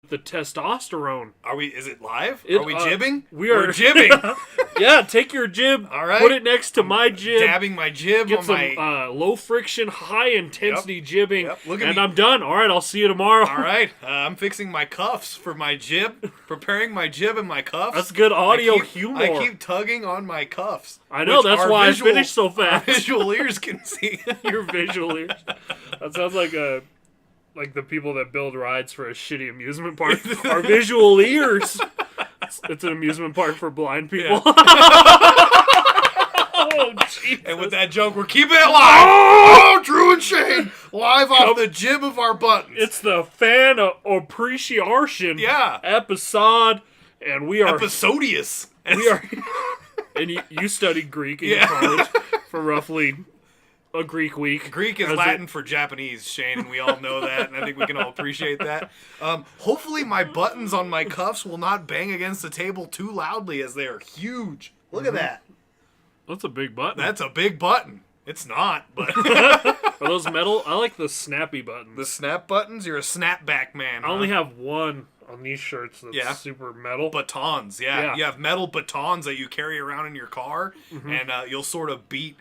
the testosterone. Are we? Is it live? Are we jibbing? We're jibbing. Yeah, take your jib. All right. Put it next to my jib. Dabbing my jib Get on some my. low friction, high intensity jibbing. Yep. Look at and me. I'm done. All right, I'll see you tomorrow. All right. I'm fixing my cuffs for my jib. Preparing my jib and my cuffs. That's good audio humor. I keep tugging on my cuffs. I know. That's why I finished so fast. Our visual ears can see. Your visual ears. That sounds like the people that build rides for a shitty amusement park. Our visual ears. It's an amusement park for blind people. Yeah. Oh, Jesus. And with that joke, we're keeping it live. Oh, Drew and Shane, live off the jib of our buttons. It's the fan appreciation episode, and we are episodius. We are, and you studied Greek in college for roughly a Greek week. Greek is Latin for Japanese, Shane, and we all know that, and I think we can all appreciate that. Hopefully my buttons on my cuffs will not bang against the table too loudly, as they are huge. Look at that. That's a big button. That's a big button. It's not, but... Are those metal? I like the snappy buttons. The snap buttons? You're a snapback man. I only have one on these shirts that's super metal. Batons, yeah. You have metal batons that you carry around in your car, and you'll sort of beat...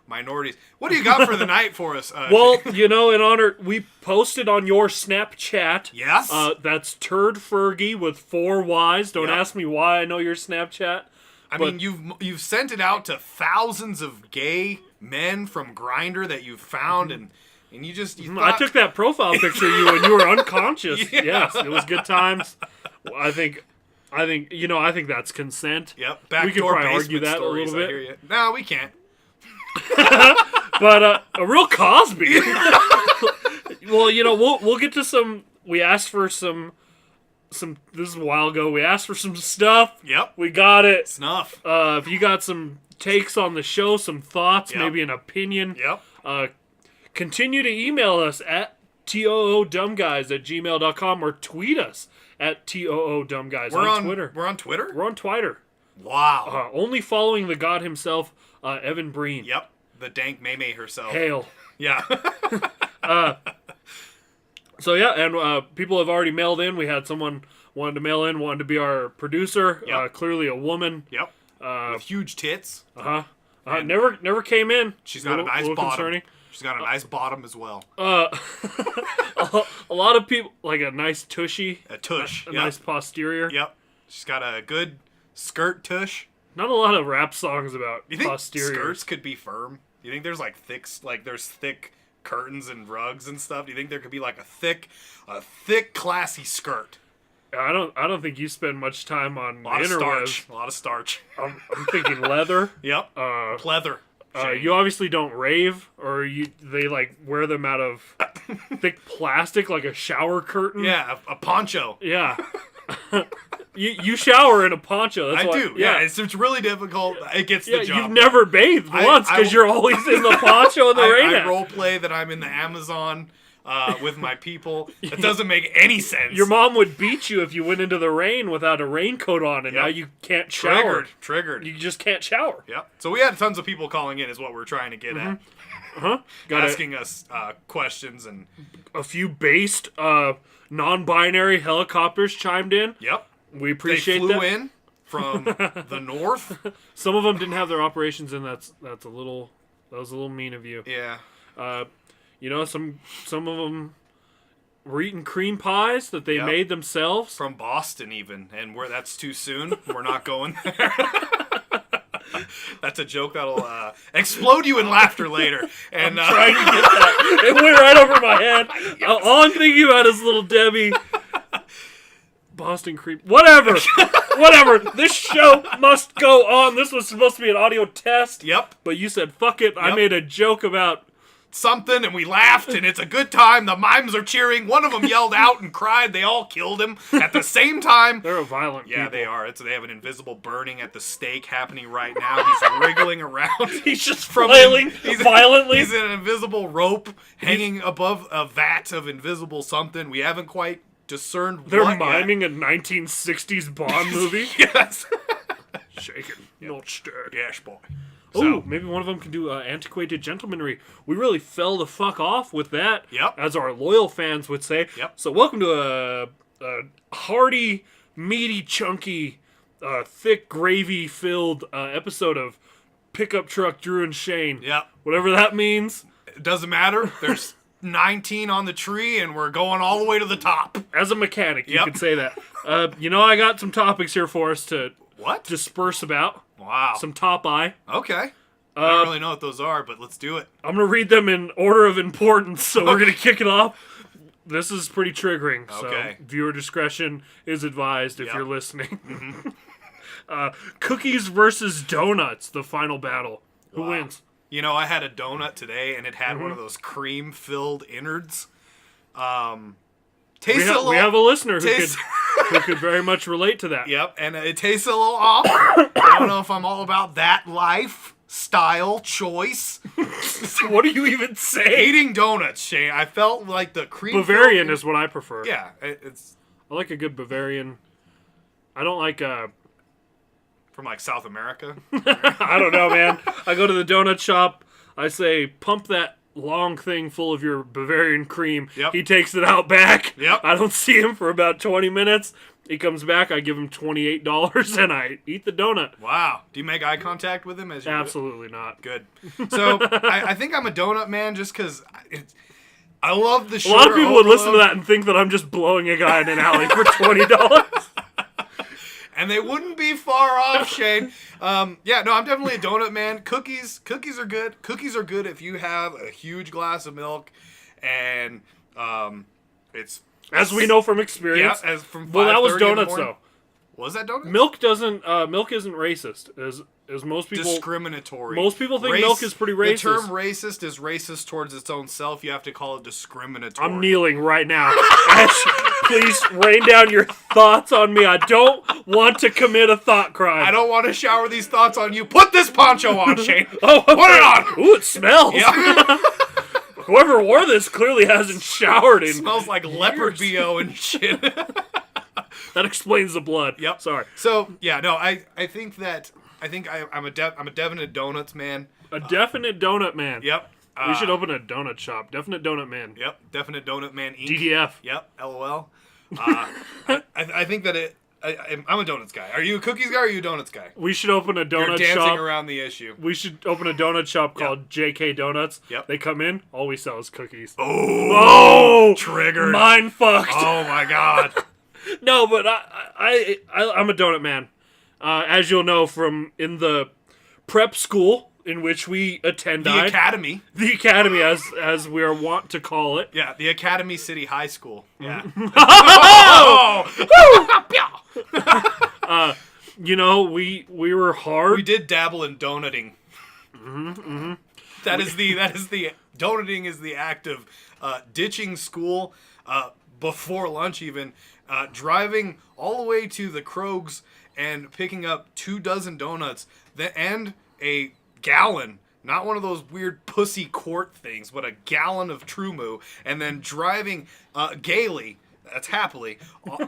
minorities. What do you got for the night for us? Well, in honor, we posted on your Snapchat. Yes. That's Turd Fergie with 4 Ys. Don't ask me why I know your Snapchat. I mean, you've sent it out to thousands of gay men from Grindr that you've found, and you thought... I took that profile picture of you when you were unconscious. Yes, it was good times. I think that's consent. Yep. We could probably argue that a little bit. No, we can't. But a real Cosby. Well, we'll get to some. We asked for some. This is a while ago. We asked for some stuff. Yep. We got it. Snuff. If you got some takes on the show, some thoughts, maybe an opinion. Yep. Continue to email us at toodumbguys@gmail.com or tweet us at toodumbguys on Twitter. We're on Twitter? We're on Twitter. Wow. Only following the god himself, Evan Breen. Yep. The dank Maymay herself. Hail. Yeah. So, and people have already mailed in. We had someone wanted to mail in, wanted to be our producer. Yep. Clearly a woman. Yep. With huge tits. Never came in. She's got a nice bottom. Concerning. She's got a nice bottom as well. A lot of people, like a nice tushy. A tush. A nice posterior. Yep. She's got a good skirt tush. Not a lot of rap songs about you think posterior. Skirts could be firm? You think there's there's thick curtains and rugs and stuff? Do you think there could be like a thick, classy skirt? I don't think you spend much time on the interwebs. A lot of starch. I'm thinking leather. Yep. Pleather. You obviously don't rave, or they like wear them out of thick plastic, like a shower curtain. Yeah, a poncho. Yeah. You shower in a poncho. That's I do. Yeah, it's really difficult. It gets the job. You've never bathed once because you're always in the poncho in the rain. I role play that I'm in the Amazon with my people. It doesn't make any sense. Your mom would beat you if you went into the rain without a raincoat on, and now you can't shower. Triggered. You just can't shower. Yep. So we had tons of people calling in is what we're trying to get at. Asking us questions, and a few based non-binary helicopters chimed in. Yep. We appreciate that. They flew in from the north. Some of them didn't have their operations, and that was a little mean of you. Yeah. Some of them were eating cream pies that they made themselves. From Boston even, and that's too soon. We're not going there. That's a joke that'll explode you in laughter later. And I'm trying to get that. It went right over my head. Yes. All I'm thinking about is Little Debbie. Boston cream. Whatever. This show must go on. This was supposed to be an audio test. Yep. But you said, fuck it. Yep. I made a joke about something, and we laughed, and it's a good time. The mimes are cheering. One of them yelled out and cried. They all killed him at the same time. They're a violent people. Yeah, they are. They have an invisible burning at the stake happening right now. He's wriggling around. He's just flailing violently. He's an invisible rope hanging above a vat of invisible something. We haven't quite discerned They're what miming yet. a 1960s Bond movie. Yes. Shaken, not stirred. Yes, boy. Oh, maybe one of them can do antiquated gentlemanry. We really fell the fuck off with that, Yep. as our loyal fans would say. Yep. So welcome to hearty, meaty, chunky, thick gravy-filled episode of Pickup Truck Drew and Shane. Yep. Whatever that means. It doesn't matter. There's 19 on the tree, and we're going all the way to the top. As a mechanic, you Yep. could say that. I got some topics here for us to What? disperse about. Wow. Some top eye. Okay. I don't really know what those are, but let's do it. I'm going to read them in order of importance, so we're going to kick it off. This is pretty triggering, Okay. so viewer discretion is advised if Yep. you're listening. Cookies versus donuts, the final battle. Who Wow. wins? You know, I had a donut today, and it had Mm-hmm. one of those cream-filled innards. We, Tastes a little... we have a listener tastes- who could very much relate to that. Yep, and it tastes a little off. I don't know if I'm all about that lifestyle choice. What do you even say? Eating donuts, Shane. I felt like the cream... Bavarian is what I prefer. Yeah, it's I like a good Bavarian. I don't like from, like, South America. I don't know, man. I go to the donut shop. I say, pump that long thing full of your Bavarian cream. Yep. He takes it out back. Yep. I don't see him for about 20 minutes. He comes back. I give him $28, and I eat the donut. Wow. Do you make eye contact with him as you do it? Absolutely not. Good. So, I think I'm a donut man just because I love the A sugar lot of people would listen to overload. that and think that I'm just blowing a guy in an alley for $20. And they wouldn't be far off, Shane. I'm definitely a donut man. Cookies are good. Cookies are good if you have a huge glass of milk, and it's As we know from experience. as from Well, that was 5:30 in the donuts, morning. though. Was that donuts? Milk isn't racist, as most people. Discriminatory. Most people think milk is pretty racist. The term racist is racist towards its own self. You have to call it discriminatory. I'm kneeling right now. Ash, please rain down your thoughts on me. I don't want to commit a thought crime. I don't want to shower these thoughts on you. Put this poncho on, Shane. Oh, Put it on. Ooh, it smells. Yeah. Whoever wore this clearly hasn't showered in. Smells like leopard BO and shit. That explains the blood. Yep. Sorry. So I think I'm a definite donuts man. A definite donut man. Yep. We should open a donut shop. Definite donut man. Yep. Definite donut man. Inc. DDF. Yep. LOL. I think that I'm a donuts guy. Are you a cookies guy or are you a donuts guy? We should open a You're donut dancing shop. around the issue. We should open a donut shop called JK Donuts. Yep. They come in, all we sell is cookies. Oh, triggered. Mind fucked. Oh my god. No, but I'm a donut man. As you'll know from in the prep school in which we attended. The academy. The academy, as we are wont to call it. Yeah, the Academy City High School. Yeah. We were hard. We did dabble in donuting. That is the donuting is the act of ditching school before lunch, even driving all the way to the Krogs and picking up 24 donuts and a gallon. Not one of those weird pussy quart things, but a gallon of True Moo, and then driving gaily. That's happily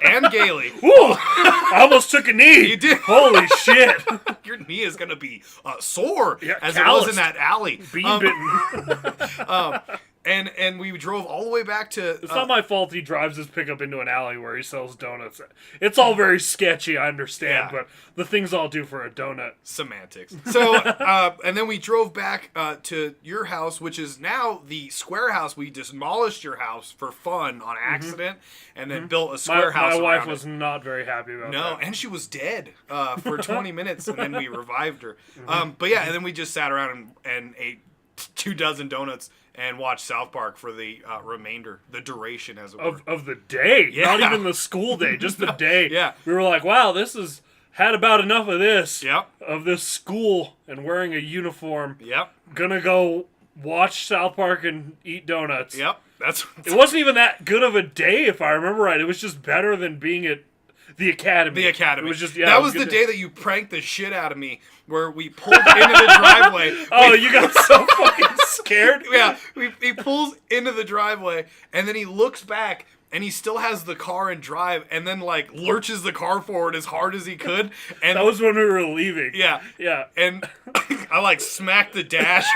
and gaily. Ooh, I almost took a knee. You did. Holy shit. Your knee is gonna be sore as calloused. it was in that alley. Bean bitten. And we drove all the way back to. It's not my fault he drives his pickup into an alley where he sells donuts. It's all very sketchy, I understand, Yeah. but the things I'll do for a donut. Semantics. So, and then we drove back to your house, which is now the square house. We demolished your house for fun on accident, and then built a square house. My wife around was it. not very happy about No, that. and she was dead for 20 minutes, and then we revived her. But yeah, and then we just sat around and ate 24 donuts and watched South Park for the remainder, the duration, as it were. Of the day. Yeah. Not even the school day, just the day. Yeah. We were like, wow, this has had about enough of this. Yep. Of this school and wearing a uniform. Yep. Gonna go watch South Park and eat donuts. Yep. That's. It wasn't even that good of a day, if I remember right. It was just better than being at the academy. The academy. It was just that it was good the day that you pranked the shit out of me, where we pulled into the driveway. Oh, you got so fucking scared. Yeah, he pulls into the driveway, and then he looks back, and he still has the car in drive, and then like lurches the car forward as hard as he could. And That was when we were leaving. yeah, Yeah. and I like smacked the dash.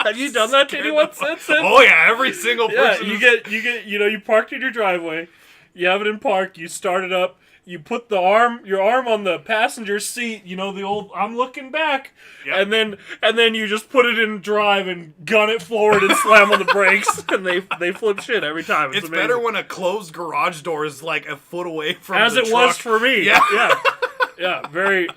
Have you done that to anyone since then? Oh yeah, every single Yeah, person. you get, you parked in your driveway. You have it in park. You start it up. You put your arm on the passenger seat. You know the old I'm looking back, Yep. and then you just put it in drive and gun it forward and slam on the brakes, and they flip shit every time. It's amazing. better when a closed garage door is like a foot away from As the it truck. was for me. Yeah. Very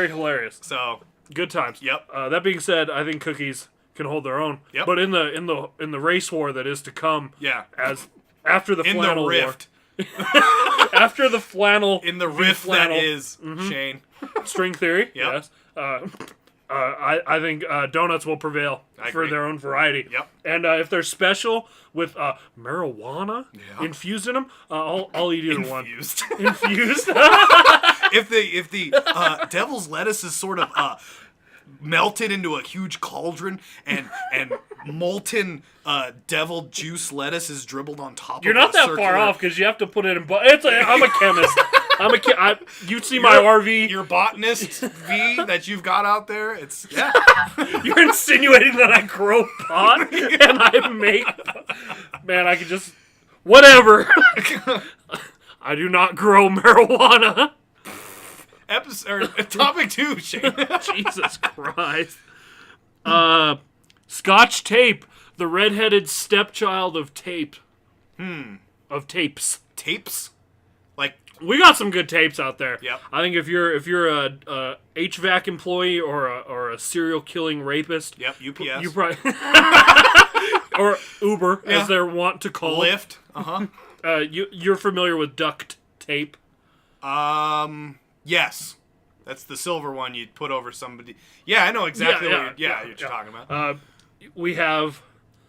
hilarious. So Good times. Yep. That being said, I think cookies can hold their own. Yep. But in the race war that is to come, yeah, as after the in flannel the rift, war, after the flannel, in the rift flannel, that is Shane. string theory. Yep. Yes. I think donuts will prevail I for agree. their own variety. Yep. And if they're special with marijuana infused in them, I'll eat either one. Infused. Infused. if the devil's lettuce is sort of melted into a huge cauldron and molten devil juice lettuce is dribbled on top You're of not a that circular... far off because you have to put it in. I'm a chemist. You see my RV. Your botanist V that you've got out there, it's You're insinuating that I grow pot and I make. Man, I could just whatever. I do not grow marijuana. Topic 2, Shane. Jesus Christ. Scotch tape, the redheaded stepchild of tape. Of tapes. Tapes? Like, We got some good tapes out there. Yep. I think if you're a HVAC employee or a serial killing rapist, yep, UPS. you probably or Uber Yeah. as they're wont to call Lyft. Uh-huh. it. You're familiar with duct tape. Yes. That's the silver one you'd put over somebody. Yeah, I know exactly what you're talking about. We have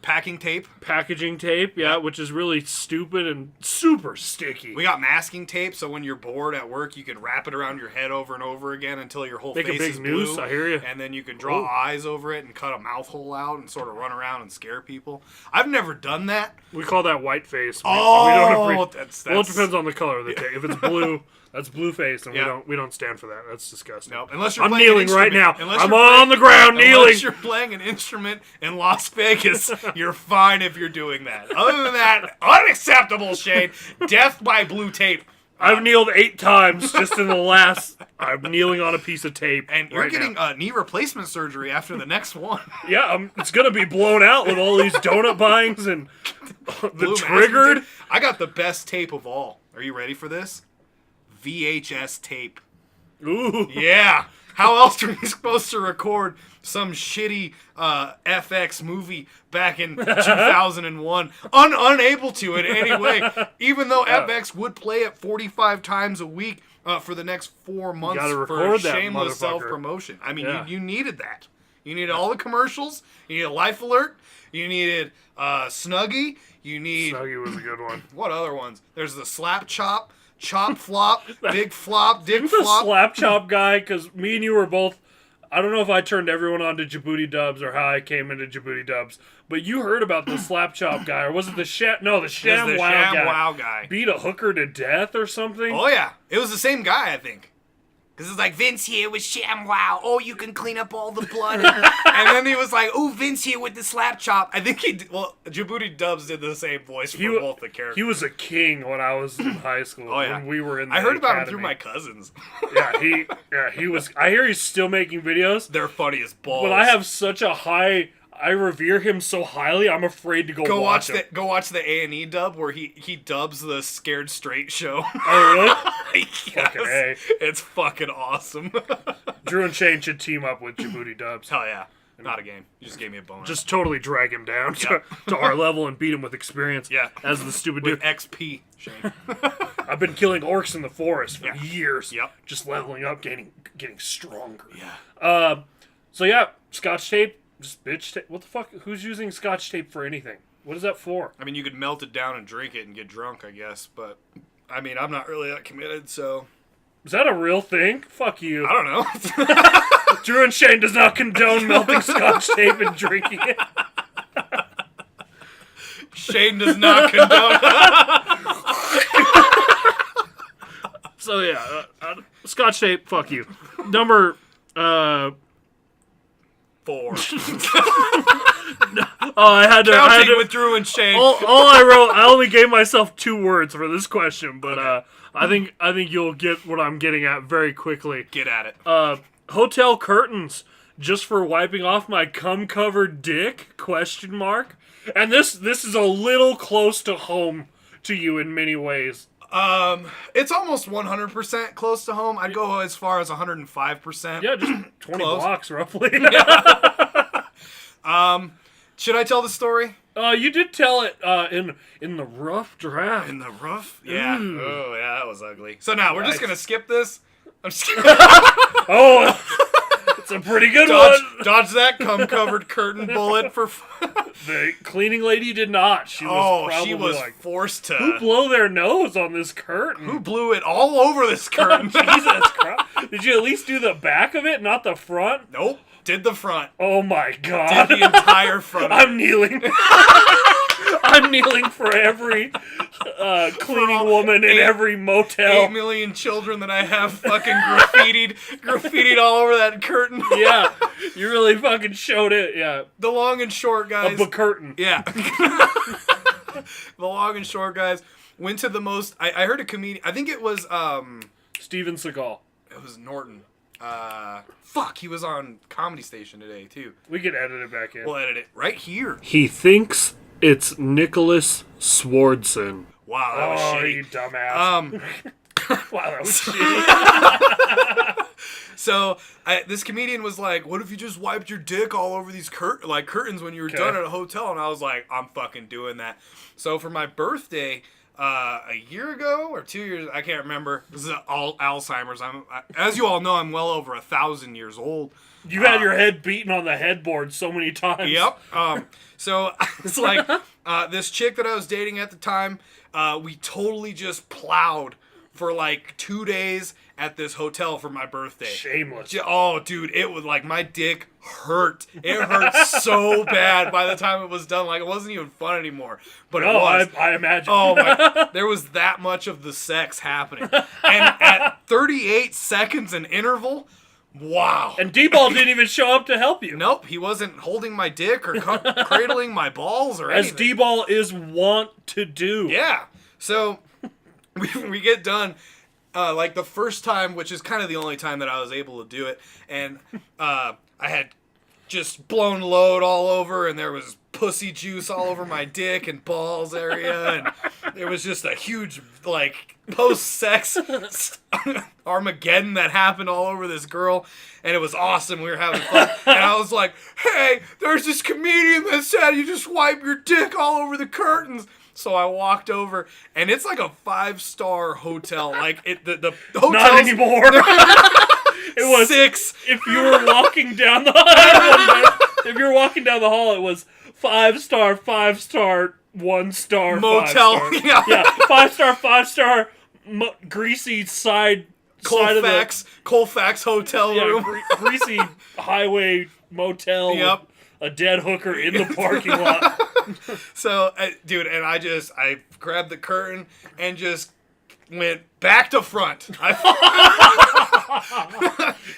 Packing tape. packaging tape, which is really stupid and super sticky. We got masking tape, so when you're bored at work, you can wrap it around your head over and over again until your whole Make a face big is noose, blue. I hear ya. And then you can draw eyes over it and cut a mouth hole out and sort of run around and scare people. I've never done that. We call that white face. We That's well, it depends on the color of the tape. If it's blue, that's blue face, and Yeah. we don't stand for that. That's disgusting. Nope. Unless you're I'm playing an kneeling right now. instrument. I'm on the ground kneeling. Unless you're playing an instrument in Las Vegas, you're fine if you're doing that. Other than that, unacceptable, Shane. Death by blue tape. I've kneeled 8 times just in the last. I'm kneeling on a piece of tape. And you're right getting now. knee replacement surgery after the next one. Yeah, it's gonna be blown out with all these donut buyings and the Blue masking triggered. tape. I got the best tape of all. Are you ready for this? VHS tape. Ooh. Yeah. How else are we supposed to record some shitty FX movie back in 2001? Unable to in any way. Even though FX would play it 45 times a week for the next 4 months gotta for record that shameless motherfucker. self-promotion. I mean, Yeah. you needed that. You needed all the commercials. You needed Life Alert. You needed Snuggie. You need... Snuggie was a good one. What other ones? There's the Slap Chop, Chop Flop, Big Flop, Dick The Flop. slap chop guy, because me and you were both. I don't know if I turned everyone on to Djibouti Dubs or how I came into Djibouti Dubs, but you heard about the slap chop guy, or was it the Sham? No, the Sham There's the Wow Sham guy. Wow guy. Beat a hooker to death or something. Oh yeah, it was the same guy, I think. Because it's like, Vince here with Sham Wow. Oh, you can clean up all the blood. And then he was like, oh, Vince here with the slap chop. I think Djibouti Dubs did the same voice for both the characters. He was a king when I was in high school. Oh, yeah. When we were in the I heard about him academy. through my cousins. he was. I hear he's still making videos. They're funny as balls. But I have such a high. I revere him so highly. I'm afraid to go watch him. Go watch the A&E dub where he dubs the Scared Straight show. Oh really? Yes. Fucking A. It's fucking awesome. Drew and Shane should team up with Djibouti Dubs. Hell yeah. Not a game. You just gave me a bonus. Just totally drag him down to our level and beat him with experience. Yeah. As the stupid with dude. XP, Shane. I've been killing orcs in the forest for years. Yep. Just leveling up, getting stronger. Yeah. So yeah, Scotch tape, just bitch tape. What the fuck? Who's using Scotch tape for anything? What is that for? I mean, you could melt it down and drink it and get drunk, I guess. But, I mean, I'm not really that committed, so... Is that a real thing? Fuck you. I don't know. Drew and Shane does not condone melting Scotch tape and drinking it. Shane does not condone. So yeah, Scotch tape. Fuck you. Number 4. Oh, I had to. Counting with Drew and Shane. All I wrote, I only gave myself 2 words for this question, but I think you'll get what I'm getting at very quickly. Get at it. Hotel curtains, just for wiping off my cum-covered dick? Question mark. And this is a little close to home to you in many ways. It's almost 100% close to home. I'd go as far as 105%. Yeah, just 20 blocks roughly. Should I tell the story? You did tell it in the rough draft. In the rough? Yeah. Ooh. Oh, yeah, that was ugly. So now, we're just going to skip this? I'm just kidding. Oh, it's a pretty good one. Dodge that cum-covered curtain bullet for... The cleaning lady did not. She was like, forced to... Who blow their nose on this curtain? Who blew it all over this curtain? Jesus Christ. Did you at least do the back of it, not the front? Nope. Did the front. Oh my God. Did the entire front. I'm kneeling. I'm kneeling for every cleaning woman in every motel. 8 million children that I have fucking graffitied all over that curtain. Yeah, you really fucking showed it. Yeah. The long and short, guys. A curtain. Yeah. The long and short, guys, went to the most... I heard a comedian... I think it was... Steven Seagal. It was Norton. Fuck, he was on Comedy Station today, too. We can edit it back in. We'll edit it right here. He thinks it's Nicholas Swardson. Wow, that was shitty. You dumbass. Wow, that was shitty. So, this comedian was like, what if you just wiped your dick all over these curtains when you were done at a hotel? And I was like, I'm fucking doing that. So, for my birthday... a year ago or 2 years, I can't remember. This is all Alzheimer's. As you all know, I'm well over 1,000 years old. You had your head beaten on the headboard so many times. Yep. So it's like this chick that I was dating at the time. We totally just plowed for like 2 days at this hotel for my birthday. Shameless. Oh, dude, it was like my dick hurt. It hurt so bad by the time it was done. Like, it wasn't even fun anymore. But it was. I imagine. Oh, my. There was that much of the sex happening. And at 38 seconds an interval, wow. And D-Ball didn't even show up to help you. Nope, he wasn't holding my dick or cradling my balls or anything. As D-Ball is wont to do. Yeah. So, we get done. Like the first time, which is kind of the only time that I was able to do it, and I had just blown load all over, and there was pussy juice all over my dick and balls area, and it was just a huge, like, post-sex Armageddon that happened all over this girl, and it was awesome. We were having fun, and I was like, hey, there's this comedian that said you just wipe your dick all over the curtains. So I walked over, and it's like a 5-star hotel. Like the hotel. Not anymore. It was 6. If you were walking down the hall, it was 5-star, 5-star, 1-star, motel. 5-star. Yeah, 5-star, 5-star, greasy side of the Colfax hotel room. Greasy highway motel. Yep. With a dead hooker in the parking lot. So, dude, and I grabbed the curtain and just went back to front.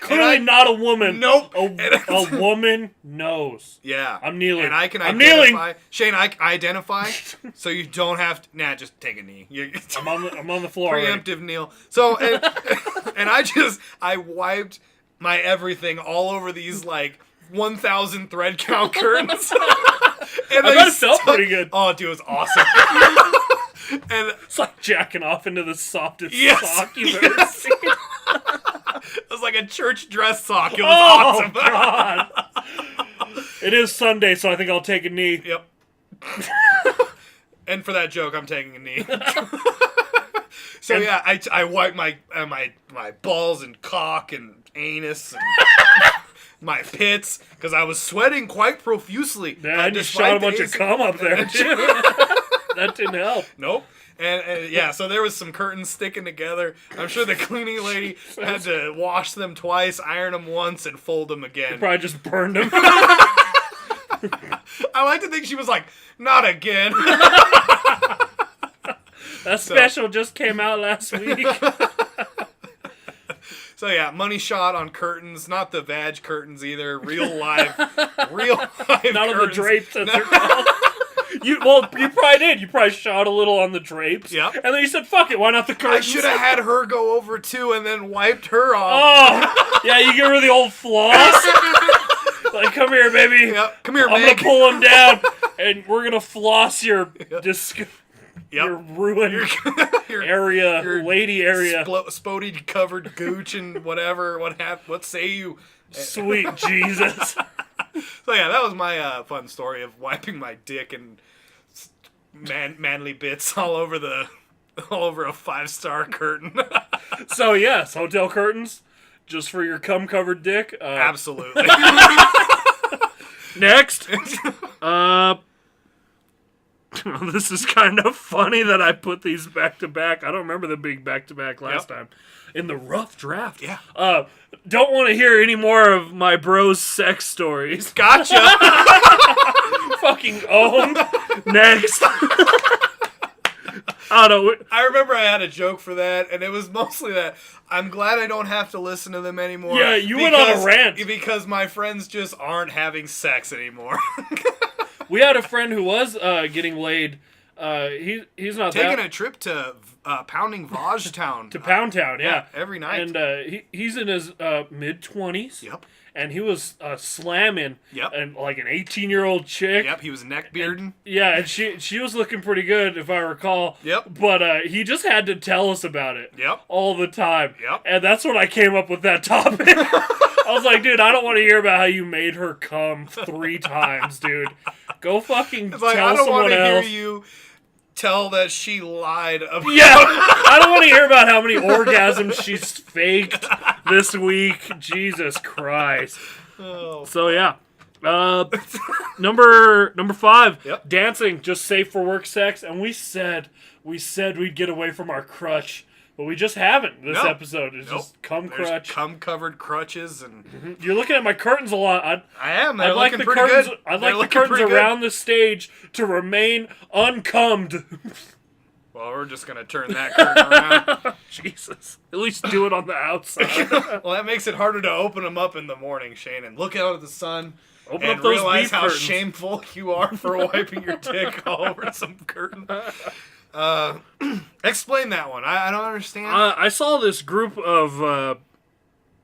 Clearly not a woman. Nope. A woman knows. Yeah. I'm kneeling. And I can I'm identify. kneeling. Shane, I identify, so you don't have to. Nah, just take a knee. I'm on the floor. Preemptive kneel. So, and I wiped my everything all over these, like, 1,000 thread count curtains. And I bet it felt pretty good. Oh, dude, it was awesome. And it's like jacking off into the softest sock you've ever seen. It was like a church dress sock. It was awesome. God. It is Sunday, so I think I'll take a knee. Yep. And for that joke, I'm taking a knee. So yeah, I wiped my balls and cock and anus and my pits because I was sweating quite profusely. Yeah, I just shot a bunch of cum up there too. That didn't help. Nope. And yeah, so there was some curtains sticking together. I'm sure the cleaning lady had to wash them twice, iron them once, and fold them again. They probably just burned them. I like to think she was like, not again. That special just came out last week. So yeah, money shot on curtains, not the vag curtains either. Real live Not curtains. on the drapes, as they're called. You probably did. You probably shot a little on the drapes. Yep. And then you said, fuck it, why not the I curtains? should have had her go over too and then wiped her off. Oh, yeah, you give her the old floss. Like, come here, baby. Yep. Come here, I'm Meg. gonna pull him down, and we're gonna floss your your ruined area, your lady area. Spody covered gooch and whatever. What say you? Sweet Jesus. So yeah, that was my fun story of wiping my dick and manly bits all over a 5-star curtain. So yes, hotel curtains, just for your cum-covered dick. Absolutely. Next. This is kind of funny that I put these back to back. I don't remember them being back to back last time. In the rough draft. Yeah. Don't want to hear any more of my bros' sex stories. Gotcha. Fucking owned. Next. I don't know. I remember I had a joke for that, and it was mostly that I'm glad I don't have to listen to them anymore. Yeah, you went on a rant. Because my friends just aren't having sex anymore. We had a friend who was getting laid. He's not taking a trip to Pounding Vaj Town. To Pound Town, yeah. Every night. And he's in his mid-20s. Yep. And he was slamming and like an 18-year-old chick. Yep, he was neck bearding. Yeah, and she was looking pretty good, if I recall. Yep. But he just had to tell us about it. Yep. All the time. Yep. And that's when I came up with that topic. I was like, dude, I don't want to hear about how you made her come 3 times, dude. Go fucking tell someone else. I don't want to hear you tell that she lied about. Yeah, I don't want to hear about how many orgasms she's faked this week. Jesus Christ. Oh. So yeah, number 5, Yep. dancing, just safe for work sex, and we said we'd get away from our crutch, but we just haven't this episode. It's just cum crutch, cum covered crutches, and You're looking at my curtains a lot. I am. They're I'd like looking the pretty curtains. good. I'd like the curtains around the stage to remain uncummed. Well, we're just gonna turn that curtain around. Jesus. At least do it on the outside. Well, that makes it harder to open them up in the morning, Shane, and look out at the sun. Open and up those realize beef how curtains. Shameful you are for wiping your dick all over some curtain. Explain that one. I don't understand. I saw this group of, I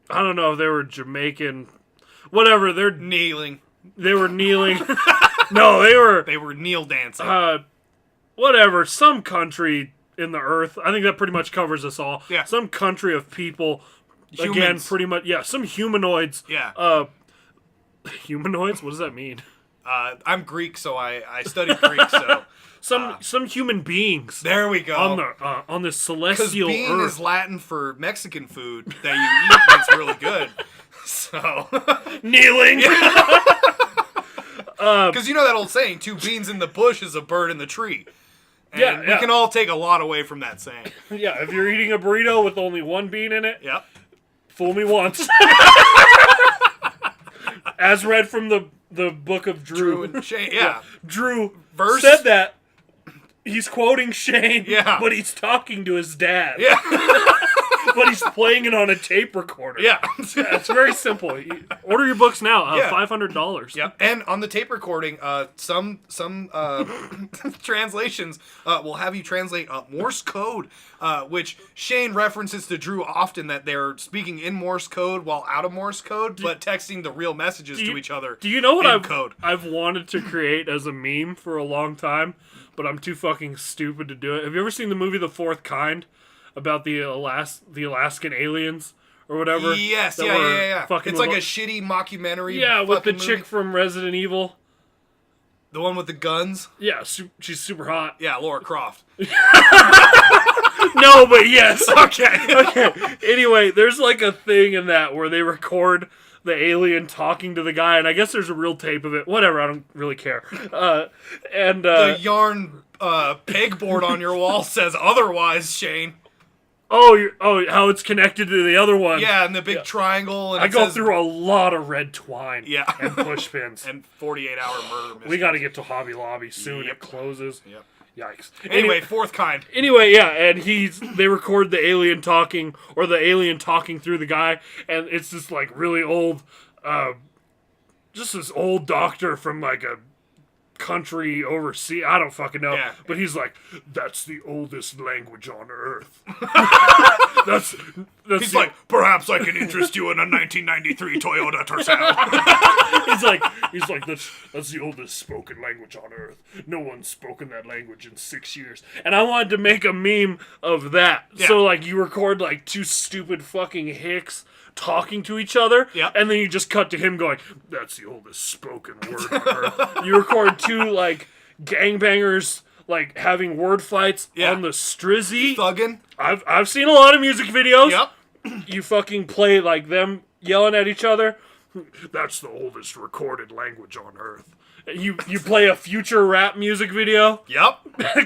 don't know if they were Jamaican, whatever. Kneeling. They were kneeling. No, they were kneel dancing. Whatever. Some country in the earth. I think that pretty much covers us all. Yeah. Some country of people. Humans. Again, pretty much. Yeah. Some humanoids. Yeah. Humanoids? What does that mean? I'm Greek, so I studied Greek. So some human beings. There we go. On this celestial because being earth. is Latin for Mexican food that you eat that's really good. So Kneeling. Because you know that old saying, 2 beans in the bush is a bird in the tree. And we can all take a lot away from that saying. Yeah, if you're eating a burrito with only 1 bean in it, Yep. Fool me once. As read from the book of Drew. And Shane, yeah. Drew Verse? said that. He's quoting Shane, Yeah. but he's talking to his dad. Yeah. But he's playing it on a tape recorder. Yeah. It's very simple. Order your books now. Yeah. $500. Yep. And on the tape recording, some translations will have you translate Morse code, which Shane references to Drew often that they're speaking in Morse code while out of Morse code, but texting the real messages to each other. Do you know what code. I've wanted to create as a meme for a long time, but I'm too fucking stupid to do it? Have you ever seen the movie The Fourth Kind? About the Alaskan aliens or whatever. Yes, yeah. It's like a shitty mockumentary. Yeah, with the movie. chick from Resident Evil. The one with the guns. Yeah, she's super hot. Yeah, Laura Croft. No, but yes. Okay. Anyway, there's like a thing in that where they record the alien talking to the guy, and I guess there's a real tape of it. Whatever, I don't really care. The yarn pegboard on your wall says otherwise, Shane. How it's connected to the other one. Yeah, and the big triangle. And I go through a lot of red twine. Yeah. And push pins. And 48-hour murder mystery. We got to get to Hobby Lobby soon. Yep. It closes. Yep. Yikes. Anyway, fourth kind. Anyway, yeah, and they record the alien talking, or the alien talking through the guy, and it's this, like, really old, just this old doctor from, like, a country overseas. I don't fucking know. Yeah. But he's like, that's the oldest language on Earth. that's He's like, perhaps I can interest you in a 1993 Toyota Tercel. he's like that's the oldest spoken language on Earth. No one's spoken that language in 6 years. And I wanted to make a meme of that. Yeah. So, like, you record, like, two stupid fucking hicks talking to each other, and then you just cut to him going, that's the oldest spoken word on Earth. You record two, like, gangbangers, like, having word fights on the Strizzy. Thuggin'. I've seen a lot of music videos. Yep. You fucking play, like, them yelling at each other. That's the oldest recorded language on Earth. You play a future rap music video. Yep.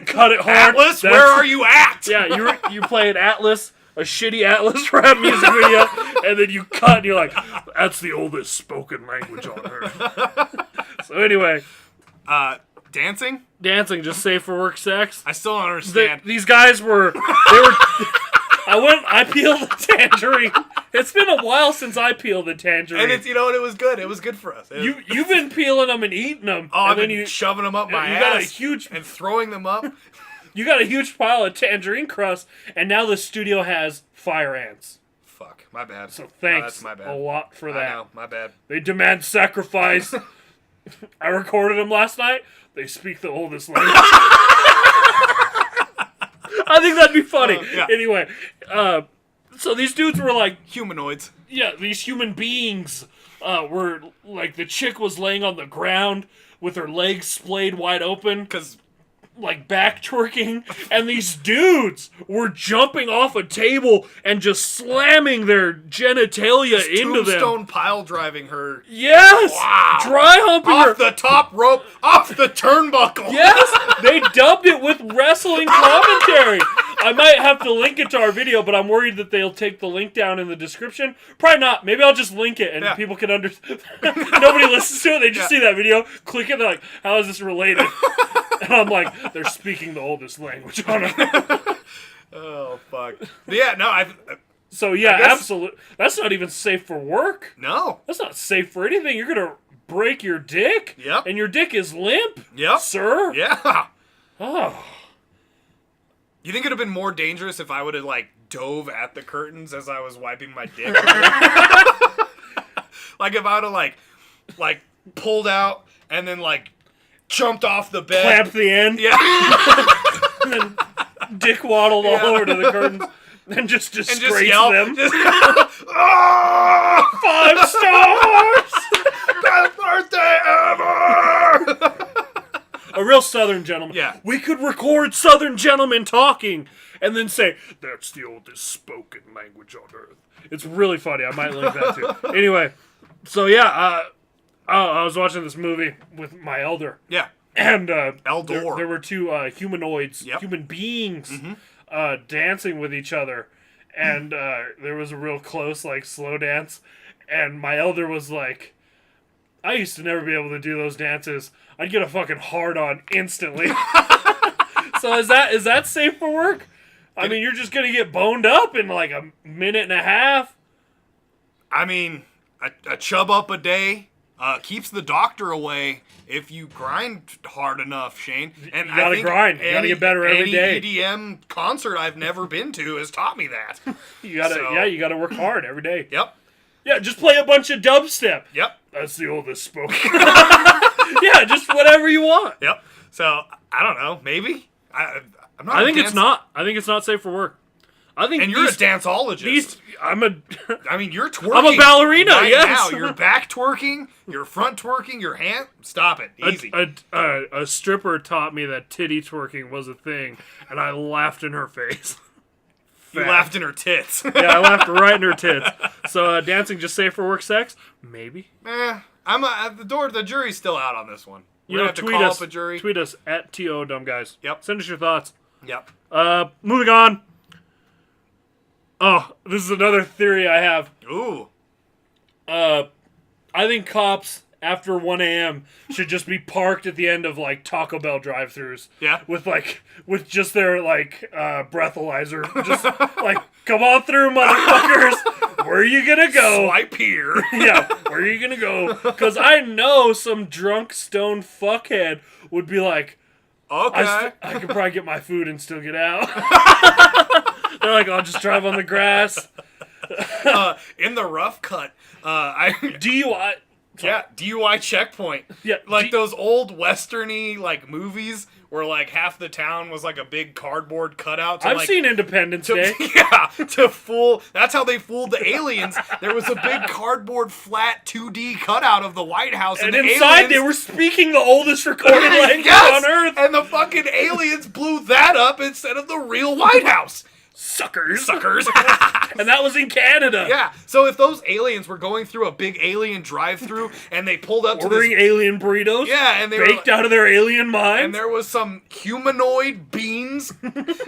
Cut it hard. Atlas, where are you at? Yeah, you play an Atlas, a shitty Atlas rap music video, and then you cut and you're like, that's the oldest spoken language on Earth. So anyway. Dancing? Dancing, just safe for work sex. I still don't understand. These guys were... I peeled the tangerine. It's been a while since I peeled the tangerine. And it's, you know what, it was good. It was good for us. You've been peeling them and eating them. Oh, and I've been shoving them up my ass. Got a huge... And throwing them up. You got a huge pile of tangerine crust, and now the studio has fire ants. Fuck, my bad. So thanks that's my bad. a lot for that. I know, my bad. They demand sacrifice. I recorded them last night. They speak the oldest language. I think that'd be funny. Yeah. Anyway, so these dudes were like... Humanoids. Yeah, these human beings were... Like, the chick was laying on the ground with her legs splayed wide open. Because... Like, back twerking, and these dudes were jumping off a table and just slamming their genitalia into them. Tombstone pile driving her. Yes! Wow. Dry humping her. Off the top rope, off the turnbuckle. Yes! They dubbed it with wrestling commentary. I might have to link it to our video, but I'm worried that they'll take the link down in the description. Probably not. Maybe I'll just link it, and people can understand. Nobody listens to it. They just see that video, click it, they're like, how is this related? And I'm like, they're speaking the oldest language on it. Oh, fuck. But yeah, no, So, yeah, absolutely. That's not even safe for work. No. That's not safe for anything. You're going to break your dick. Yep. And your dick is limp. Yep. Sir. Yeah. Oh. You think it would have been more dangerous if I would have, like, dove at the curtains as I was wiping my dick? Like, if I would have, like, pulled out and then, like, jumped off the bed. Clamped the end. Yeah. And then dick waddled all over to the curtains. Then just disgrace them. Oh! 5 stars! Best birthday ever! A real Southern gentleman. Yeah. We could record Southern gentlemen talking and then say, that's the oldest spoken language on Earth. It's really funny. I might link that too. Anyway, so yeah, I was watching this movie with my elder. Yeah. And Eldor. there were two humanoids, human beings, dancing with each other. And there was a real close, like, slow dance. And my elder was like, I used to never be able to do those dances. I'd get a fucking hard-on instantly. So is that safe for work? I mean, you're just going to get boned up in like a minute and a half. I mean, a chub up a day keeps the doctor away if you grind hard enough, Shane. And you gotta grind. You gotta get better every day. Any EDM concert I've never been to has taught me that. You gotta work hard every day. Yep. Yeah, just play a bunch of dubstep. Yep. That's the oldest spoken. Yeah, just whatever you want. Yep. So, I don't know. Maybe. I'm not. I think it's not. I think it's not safe for work. I think. And you're a danceologist. I mean, you're twerking. I'm a ballerina. Right yes. now. You're back twerking. You're front twerking. Your hand. Stop it. Easy. A stripper taught me that titty twerking was a thing, and I laughed in her face. You laughed in her tits. Yeah, I laughed right in her tits. So, dancing just safe for work sex? Maybe. I'm at the door. The jury's still out on this one. You have to call up a jury. Tweet us at TO Dumb Guys. Yep. Send us your thoughts. Yep. Moving on. Oh, this is another theory I have. Ooh. I think cops after 1 a.m. should just be parked at the end of like Taco Bell drive-thrus. Yeah. With just their like breathalyzer. Just like, come on through, motherfuckers. Where are you gonna go? Swipe here. Yeah, where are you gonna go? Because I know some drunk stone fuckhead would be like, okay. I could probably get my food and still get out. They're like, I'll just drive on the grass. In the rough cut, DUI. Yeah, DUI checkpoint. Yeah, like those old westerny like movies where like half the town was like a big cardboard cutout. I've seen Independence Day. Yeah, to fool. That's how they fooled the aliens. There was a big cardboard flat 2D cutout of the White House, and the inside aliens, they were speaking the oldest recorded language yes! on Earth. And the fucking aliens blew that up instead of the real White House. Suckers. And that was in Canada. Yeah. So if those aliens were going through a big alien drive-through and they pulled up ordering to this alien burritos, yeah, and they baked were, out of their alien minds, and there was some humanoid beings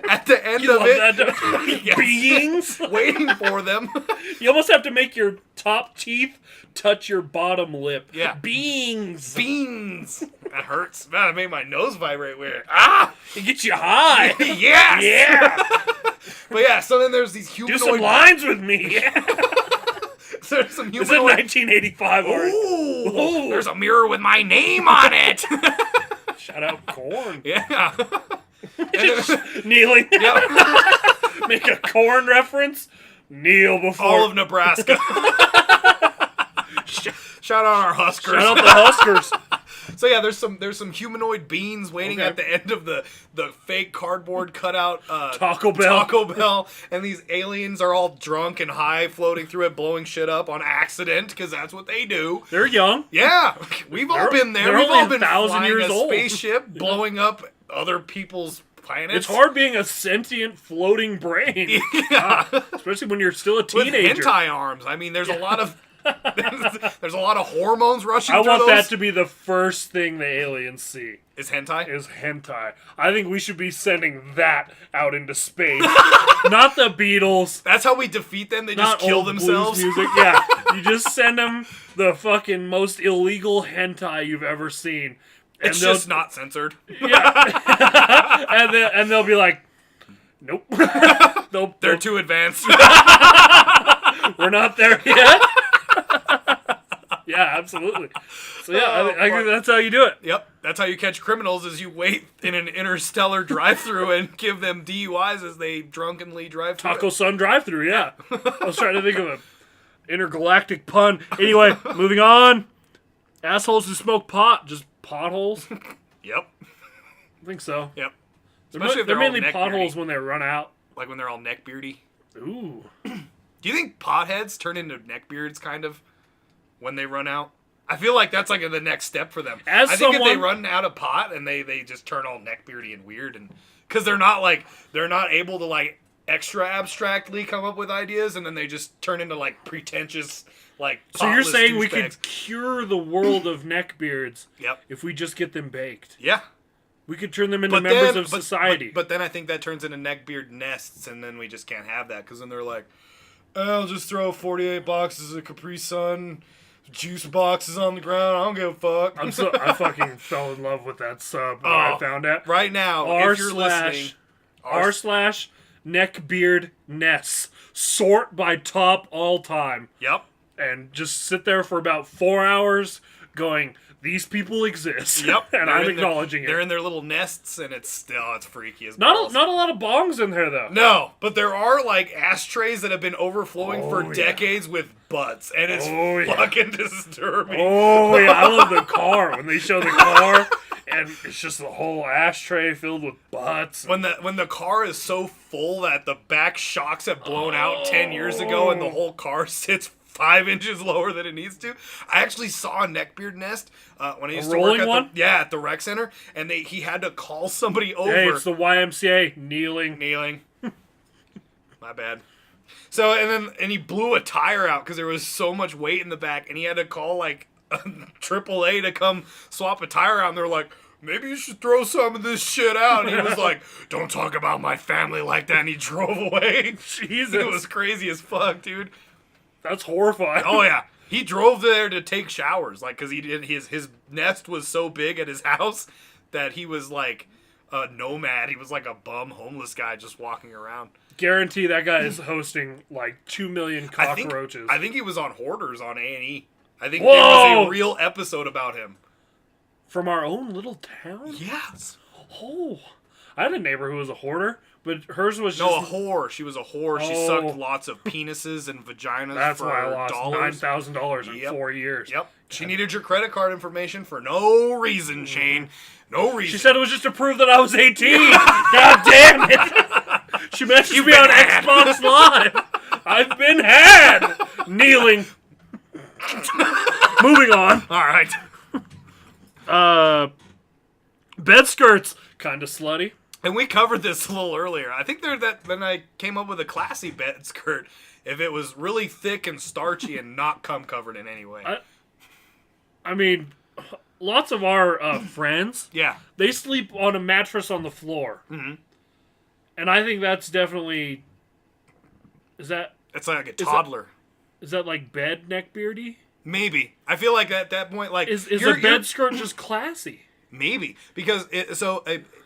at the end you of love it, that, yes, beings waiting for them. You almost have to make your top teeth touch your bottom lip. Yeah. Beings. That hurts. Man, it made my nose vibrate weird. Ah! It gets you high. Yes! Yeah! But yeah, so then there's these humanoid... Do some lines with me. There's some humanoid... Is it 1985 already? Ooh! There's a mirror with my name on it! Shout out Corn. Yeah. Just kneeling. Yep. Make a Corn reference. Kneel before... All of Nebraska. Shout out our Huskers. Shout out the Huskers. So yeah, there's some humanoid beings waiting at the end of the fake cardboard cutout Taco Bell, and these aliens are all drunk and high, floating through it, blowing shit up on accident because that's what they do. They're young. Yeah, we've all been there. We've all been 1,000 flying years a old. spaceship, blowing up other people's planets. It's hard being a sentient floating brain. Yeah, especially when you're still a teenager. With hentai arms. I mean, there's a lot of. There's a lot of hormones rushing through I want those. that to be the first thing the aliens see. Is hentai? Is hentai. I think we should be sending that out into space. Not the Beatles. That's how we defeat them. They just Not kill old themselves. Blues music. Yeah. You just send them the fucking most illegal hentai you've ever seen. And it's just not censored. Yeah. and they'll be like, nope. They're too advanced. We're not there yet. Yeah, absolutely. So yeah, I think that's how you do it. Yep, that's how you catch criminals: is you wait in an interstellar drive-through and give them DUIs as they drunkenly drive through. Taco Sun drive-through. Yeah, I was trying to think of an intergalactic pun. Anyway, moving on. Assholes who smoke pot, just potholes. Yep, I think so. Yep. Especially they're mainly potholes when they run out. Like when they're all neckbeardy. Ooh. Do you think potheads turn into neckbeards, kind of, when they run out? I feel like that's like the next step for them. I think if they run out of pot and they just turn all neckbeardy and weird, and because they're not able to like extra abstractly come up with ideas, and then they just turn into like pretentious like. So you're saying we could cure the world of neckbeards? Yep. If we just get them baked. Yeah. We could turn them into members of society. But then I think that turns into neckbeard nests, and then we just can't have that because then they're like, I'll just throw 48 boxes of Capri Sun juice boxes on the ground. I don't give a fuck. I fucking fell in love with that sub when I found it. Right now, if you're listening. r/neckbeard nests. Sort by top all time. Yep. And just sit there for about 4 hours going, these people exist. Yep. And I'm acknowledging it. They're in their little nests, and it's freaky as balls. Not a lot of bongs in there, though. No, but there are, like, ashtrays that have been overflowing for decades with butts, and it's fucking disturbing. Oh, yeah. I love the car. When they show the car, and it's just the whole ashtray filled with butts. When the car is so full that the back shocks have blown out 10 years ago, and the whole car sits 5 inches lower than it needs to. I actually saw a neckbeard nest when I used to work at the rec center, and he had to call somebody over. Hey, it's the YMCA kneeling. My bad. So and he blew a tire out because there was so much weight in the back, and he had to call like AAA to come swap a tire out, and they're like, maybe you should throw some of this shit out. And he was like, don't talk about my family like that, and he drove away. Jesus. It was crazy as fuck, dude. That's horrifying. Oh, yeah. He drove there to take showers, like, because his nest was so big at his house that he was like a nomad. He was like a bum homeless guy just walking around. Guarantee that guy is hosting like 2 million cockroaches. I think he was on Hoarders on A&E. I think there was a real episode about him. From our own little town? Yes. Oh, I had a neighbor who was a hoarder, but hers was just... No, a whore. She was a whore. She sucked lots of penises and vaginas. That's for why I lost $9,000 in 4 years. Yep. She needed your credit card information for no reason, Shane. No reason. She said it was just to prove that I was 18. God damn it. She messaged me on Xbox Live. I've been had. Kneeling. Moving on. All right. Bed skirts. Kind of slutty. And we covered this a little earlier. I think then I came up with a classy bed skirt if it was really thick and starchy and not cum covered in any way. I mean, lots of our friends, they sleep on a mattress on the floor. Mm-hmm. And I think that's definitely... It's like a toddler. Is that like bed neckbeardy? Maybe. I feel like at that point, like... Is a bed skirt just classy? Maybe. Because,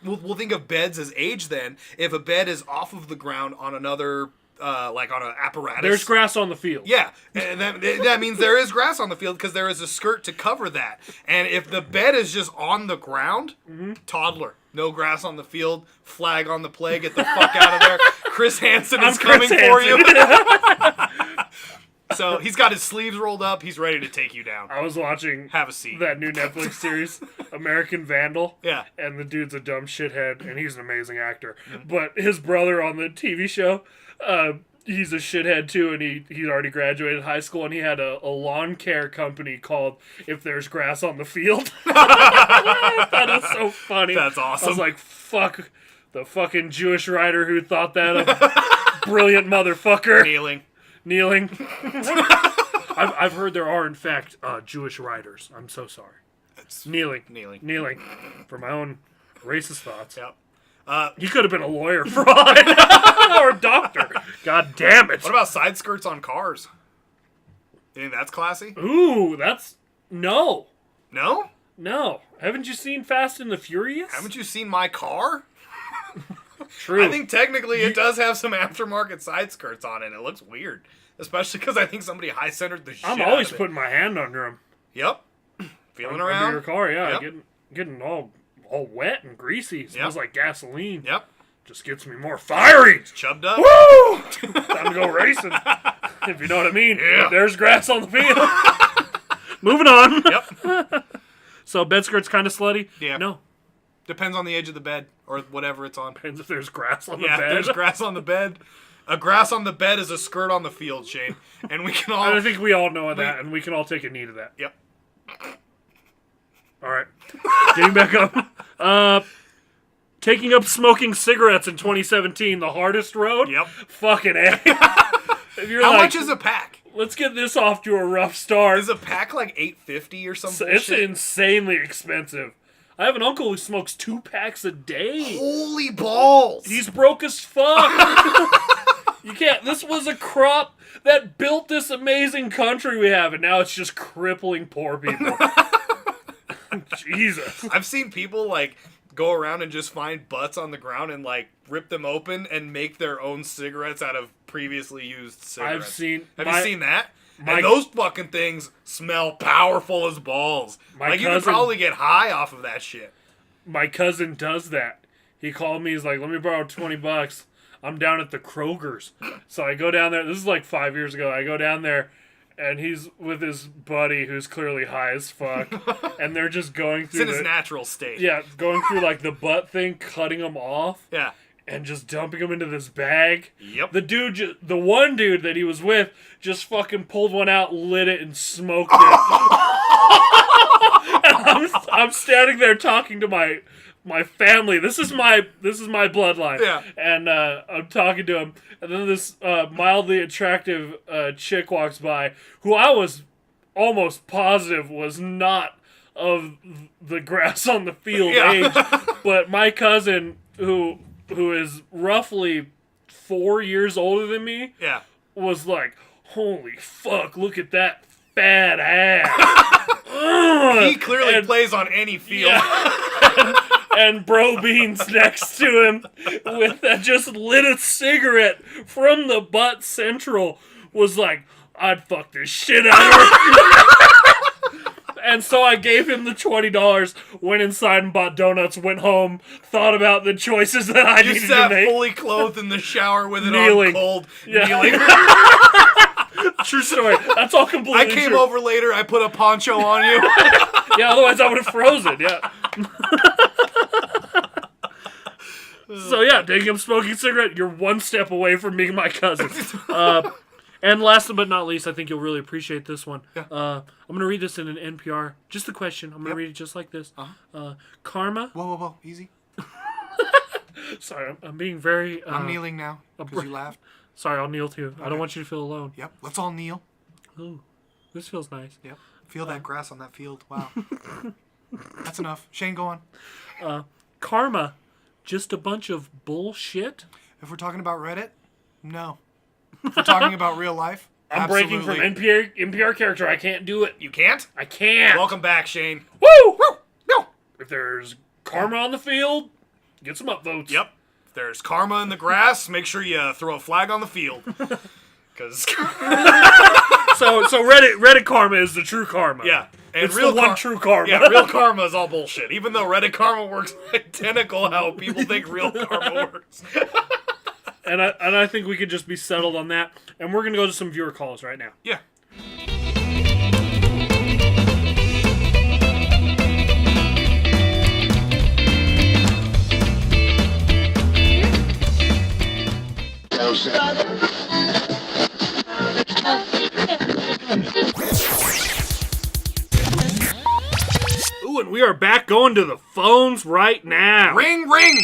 we'll think of beds as age then. If a bed is off of the ground on another... like on an apparatus. There's grass on the field. Yeah, and that means there is grass on the field because there is a skirt to cover that. And if the bed is just on the ground, toddler, no grass on the field, flag on the play, get the fuck out of there. Chris Hansen is coming for you. So he's got his sleeves rolled up. He's ready to take you down. I was watching Have a seat. That new Netflix series, American Vandal. Yeah. And the dude's a dumb shithead, and he's an amazing actor. Mm-hmm. But his brother on the TV show... he's a shithead too, and he's already graduated high school, and he had a lawn care company called If There's Grass on the Field. That is so funny. That's awesome. I was like, fuck the fucking Jewish writer who thought that. A brilliant motherfucker. Kneeling. I've heard there are, in fact, Jewish writers. I'm so sorry. It's Kneeling. For my own racist thoughts. Yep. He could have been a lawyer for all I know, or a doctor. God damn it. What about side skirts on cars? You think that's classy? Ooh, that's... No. No? No. Haven't you seen Fast and the Furious? Haven't you seen my car? True. I think technically it does have some aftermarket side skirts on it. It looks weird. Especially because I think somebody high-centered the shit I'm always putting my hand under him. Yep. Feeling around. Under your car, yeah. Yep. Getting all wet and greasy. Smells like gasoline. Yep. Just gets me more fiery. It's chubbed up. Woo! Time to go racing. If you know what I mean. Yeah. There's grass on the field. Moving on. Yep. So bed skirt's kind of slutty? Yeah. No. Depends on the edge of the bed or whatever it's on. Depends if there's grass on the bed. Yeah, there's grass on the bed. A grass on the bed is a skirt on the field, Shane. And we can all... I think we all know that, and we can all take a knee to that. Yep. All right. Getting back up. Taking up smoking cigarettes in 2017, the hardest road? Yep. Fucking A. How much is a pack? Let's get this off to a rough start. Is a pack like $8.50 or something? It's insanely expensive. I have an uncle who smokes 2 packs a day. Holy balls! He's broke as fuck. You can't. This was a crop that built this amazing country we have, and now it's just crippling poor people. Jesus. I've seen people like go around and just find butts on the ground and like rip them open and make their own cigarettes out of previously used cigarettes. Have you seen that? And those fucking things smell powerful as balls. Like you could probably get high off of that shit. My cousin does that. He called me. He's like, "Let me borrow $20. I'm down at the Kroger's." So I go down there. This is like 5 years ago. I go down there, and he's with his buddy who's clearly high as fuck, and they're just going through. It's in his natural state. Yeah, going through like the butt thing, cutting them off. Yeah. And just dumping them into this bag. Yep. The one dude that he was with, just fucking pulled one out, lit it, and smoked it. And I'm standing there talking to my family. This is my bloodline. Yeah. And I'm talking to him, and then this mildly attractive chick walks by, who I was almost positive was not of the grass on the field age, but my cousin who is roughly 4 years older than me, was like, "Holy fuck, look at that badass. He clearly plays on any field. Yeah. And Bro Beans next to him with just lit a cigarette from the butt central was like, I'd fuck this shit out of her. And so I gave him the $20, went inside and bought donuts, went home, thought about the choices that I needed to make. You sat fully clothed in the shower with it Kneeling. on cold, Yeah. kneeling. True story. That's all completely I came true. over later, I put a poncho on you. Yeah, otherwise I would have frozen, yeah. So yeah, taking up smoking a cigarette, you're one step away from being my cousin. And last but not least, I think you'll really appreciate this one. Yeah. I'm going to read this in an NPR. Just the question. I'm going to read it just like this. Karma. Whoa, easy. Sorry, I'm being very... I'm kneeling now, because you laughed. Sorry, I'll kneel too. Okay. I don't want you to feel alone. Yep, let's all kneel. Ooh, this feels nice. Yep, feel that grass on that field. Wow. That's enough. Shane, go on. Karma, just a bunch of bullshit? If we're talking about Reddit, no. If we're talking about real life, I'm breaking from NPR character. I can't do it. You can't? I can't. Welcome back, Shane. Woo! Woo! No! If there's karma on the field, get some upvotes. Yep. If there's karma in the grass, make sure you throw a flag on the field. Because... So Reddit karma is the true karma. Yeah. And it's real the one true karma. Yeah, real karma is all bullshit. Even though Reddit karma works identical how people think real karma works. And I think we could just be settled on that. And we're going to go to some viewer calls right now. Yeah. Ooh, and we are back going to the phones right now. Ring, ring!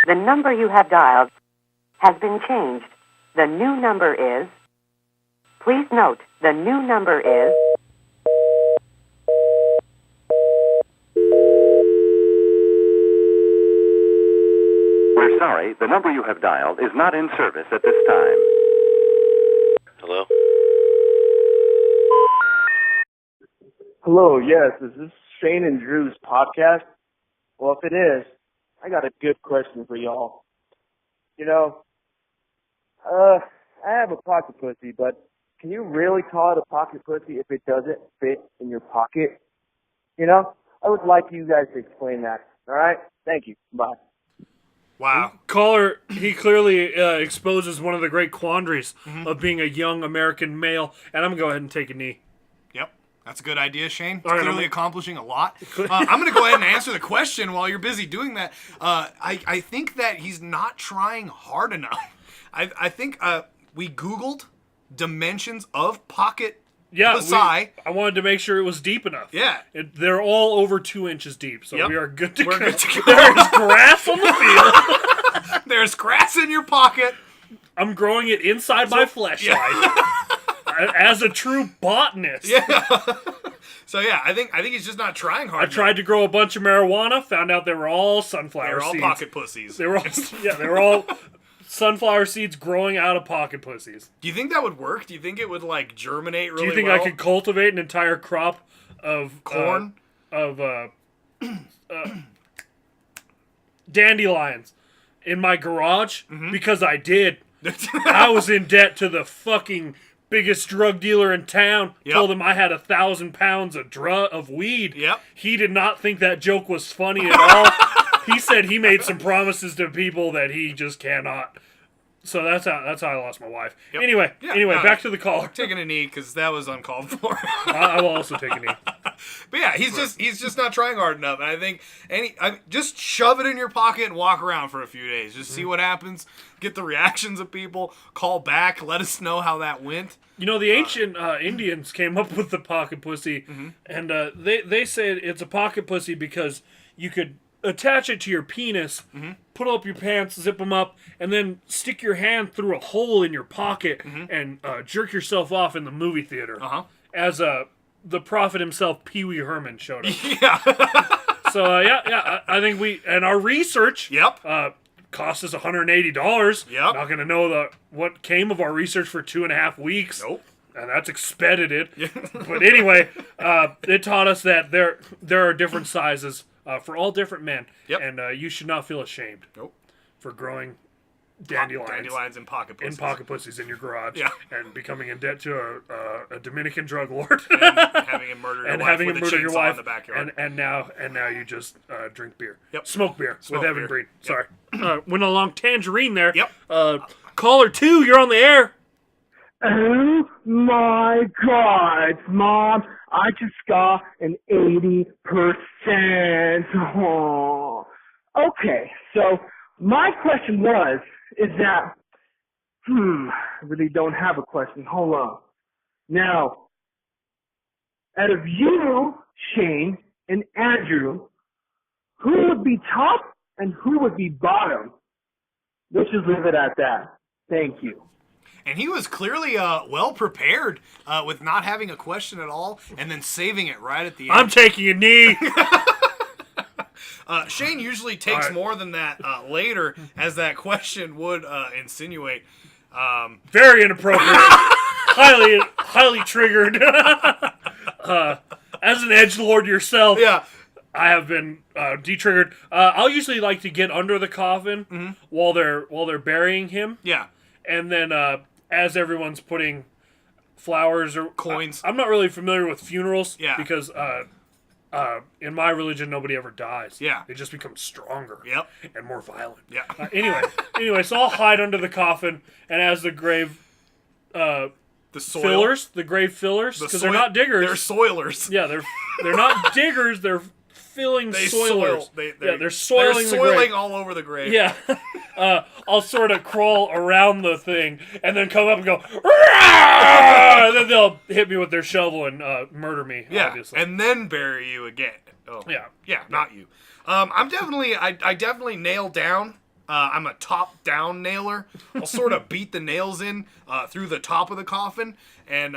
The number you have dialed has been changed. The new number is... Please note, the new number is... We're sorry, the number you have dialed is not in service at this time. Hello? Hello, yes, is this Shane and Drew's podcast? Well, if it is, I got a good question for y'all. You know, I have a pocket pussy, but can you really call it a pocket pussy if it doesn't fit in your pocket? You know, I would like you guys to explain that. All right? Thank you. Bye. Wow. Caller, he clearly exposes one of the great quandaries of being a young American male. And I'm going to go ahead and take a knee. Yep. That's a good idea, Shane. It's All right, clearly accomplishing a lot. I'm going to go ahead and answer the question while you're busy doing that. I think that he's not trying hard enough. I think we Googled dimensions of pocket pussy. I wanted to make sure it was deep enough. Yeah. They're all over 2 inches deep, so Yep. we are good to We're go. good to go. There's grass on the field. There's grass in your pocket. I'm growing it inside my fleshlight. As a true botanist. Yeah. So yeah, I think he's just not trying hard I enough. tried to grow a bunch of marijuana, found out they were all sunflower They're all seeds. pocket pussies. They were all sunflower seeds growing out of pocket pussies. Do you think that would work? Do you think it would like germinate really Do you think well? I could cultivate an entire crop of corn? Dandelions in my garage? Mm-hmm. Because I did. I was in debt to the fucking biggest drug dealer in town. Yep. Told him I had 1,000 pounds of weed. Yep. He did not think that joke was funny at all. He said he made some promises to people that he just cannot. So that's how I lost my wife. Yep. Anyway, Yeah, back to the caller. Taking a knee because that was uncalled for. I will also take a knee. But yeah, he's just not trying hard enough. And I think just shove it in your pocket and walk around for a few days. Just see what happens. Get the reactions of people. Call back. Let us know how that went. You know, the ancient Indians came up with the pocket pussy, and they said it's a pocket pussy because you could attach it to your penis, put up your pants, zip them up, and then stick your hand through a hole in your pocket and jerk yourself off in the movie theater. As the prophet himself, Pee Wee Herman, showed up. Yeah. So, I think and our research Yep. cost us $180. Yep. Not going to know what came of our research for 2.5 weeks. Nope. And that's expedited. But anyway, it taught us that there are different sizes for all different men. Yep. And you should not feel ashamed for growing dandelions and pocket pussies. in pocket pussies in your garage. Yeah. And becoming in debt to a Dominican drug lord. And having him murder your wife in the backyard. And now you just drink beer. Yep. Smoke beer with Evan beer. Breen. Sorry. Went along tangerine there. Yep. Caller 2, you're on the air. Oh my God, Mom! I just got an 80%. Oh. Okay, so my question is that, I really don't have a question. Hold on. Now, out of you, Shane, and Andrew, who would be top and who would be bottom? Let's just leave it at that. Thank you. And he was clearly well prepared with not having a question at all and then saving it right at the end. I'm taking a knee. Shane usually takes more than that later, as that question would insinuate. Very inappropriate. highly triggered. As an edgelord yourself, Yeah. I have been de-triggered. I'll usually like to get under the coffin while they're burying him. Yeah. And then as everyone's putting flowers or coins. I'm not really familiar with funerals. Yeah. Because in my religion, nobody ever dies. Yeah. They just become stronger. Yep. And more violent. Yeah. Anyway, so I'll hide under the coffin, and as the grave The soil. fillers, because they're not diggers. They're soilers. Yeah, they're not diggers. They're filling soilers. They're soiling the grave. soiling all over the grave. Yeah. I'll sort of crawl around the thing and then come up and go, "Rah!" And then they'll hit me with their shovel and murder me, Yeah. obviously. And then bury you again. Oh. Yeah. Yeah, not you. I definitely nail down. I'm a top-down nailer. I'll sort of beat the nails in through the top of the coffin, and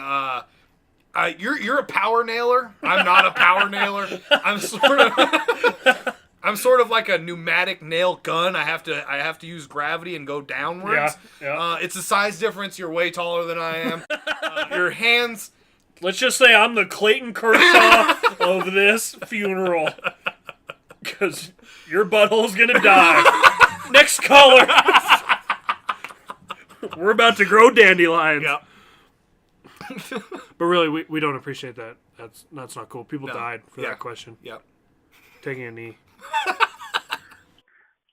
you're a power nailer. I'm not a power nailer. I'm sort of like a pneumatic nail gun. I have to use gravity and go downwards. Yeah. It's a size difference. You're way taller than I am. Your hands. Let's just say I'm the Clayton Kershaw of this funeral. Because your butthole's gonna die. Next caller. We're about to grow dandelions. Yep. But really, we don't appreciate that. That's not cool. People died for Yeah. that question. Yep. Taking a knee.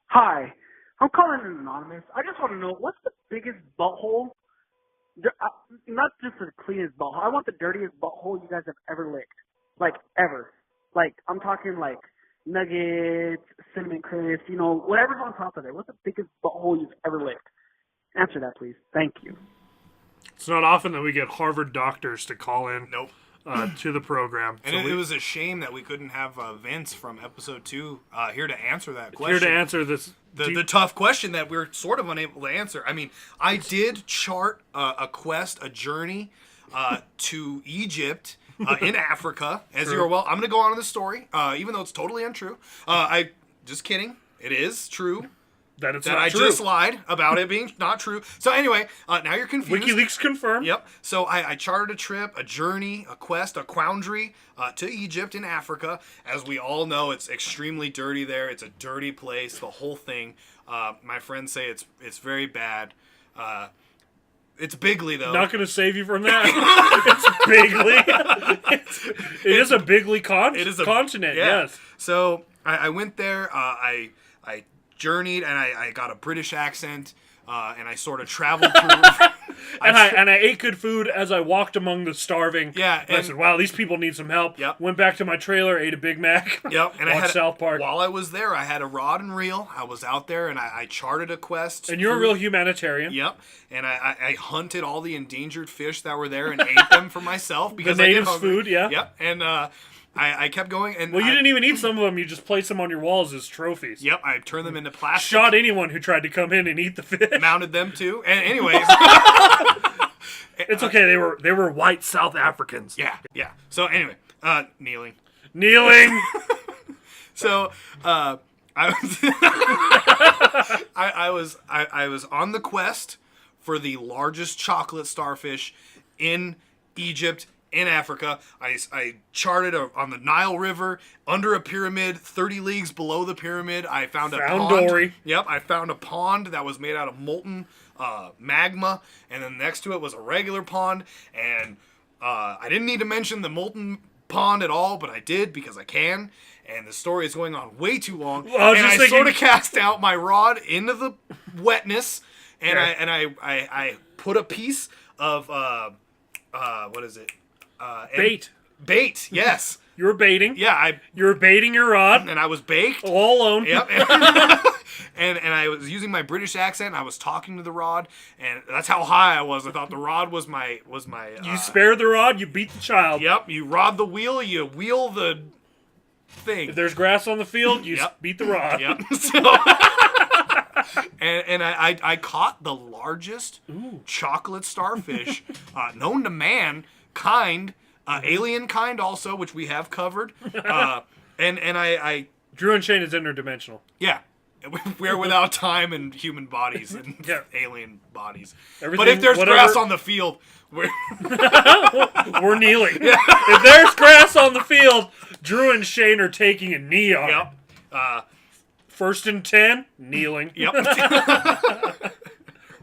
Hi, I'm calling in anonymous. I just want to know, what's the biggest butthole? Not just the cleanest butthole. I want the dirtiest butthole you guys have ever licked. Like, ever. Like, I'm talking like nuggets, cinnamon crisps, whatever's on top of it. What's the biggest butthole you've ever licked? Answer that, please. Thank you. It's not often that we get Harvard doctors to call in. Nope. To the program. And it was a shame that we couldn't have Vince from episode 2 here to answer that question. Here to answer this. The tough question that we're sort of unable to answer. I mean, I did chart a quest, a journey to Egypt in Africa. As you're well, I'm going to go on to the story, even though it's totally untrue. Just kidding. It is true. That it's that not I true. just lied about it being not true. So anyway, now you're confused. WikiLeaks confirmed. Yep. So I charted a trip, a journey, a quest, a quandary to Egypt in Africa. As we all know, it's extremely dirty there. It's a dirty place. The whole thing. My friends say it's very bad. It's bigly though. Not going to save you from that. It's bigly. It is a bigly continent. Yeah. Yes. So I went there. I journeyed and I got a British accent. And I sort of traveled through. I ate good food as I walked among the starving. Yeah, And I said, "Wow, these people need some help." Yep. Went back to my trailer, ate a Big Mac. Yep. And I watched had South Park. While I was there, I had a rod and reel. I was out there and I charted a quest. And you're a real humanitarian. Yep. And I hunted all the endangered fish that were there and ate them for myself because The I get natives' hungry. food, yeah. Yep. And I kept going. And Well, you didn't even eat some of them. You just placed them on your walls as trophies. Yep. I turned them into plastic. Shot anyone who tried to come in and eat the fish. Mounted them too. And anyways. It's okay. They were white South Africans. Yeah. So anyway, kneeling. Kneeling. So I was I was on the quest for the largest chocolate starfish in Egypt, in Africa. I charted on the Nile River, under a pyramid, 30 leagues below the pyramid. I found a pond. Dory. Yep, I found a pond that was made out of molten magma, and then next to it was a regular pond. And I didn't need to mention the molten pond at all, but I did because I can. And the story is going on way too long. Well, I sort of cast out my rod into the wetness, and I put a piece of what is it? Bait. Bait, yes. You were baiting. Yeah, You were baiting your rod. and I was baked. All alone. Yep. And I was using my British accent. And I was talking to the rod, and that's how high I was. I thought the rod was my. You spared the rod. You beat the child. Yep. You rod the wheel. You wheel the thing. If there's grass on the field, you Yep. beat the rod. Yep. And I caught the largest chocolate starfish known to mankind, alien kind also, which we have covered. And I Drew and Shane is interdimensional. yeah. We're without time and human bodies and Yeah. alien bodies. Everything- But if there's whatever- grass on the field, we're We're kneeling. If there's grass on the field, Drew and Shane are taking a knee on it. yep. First and 10, kneeling. Yep.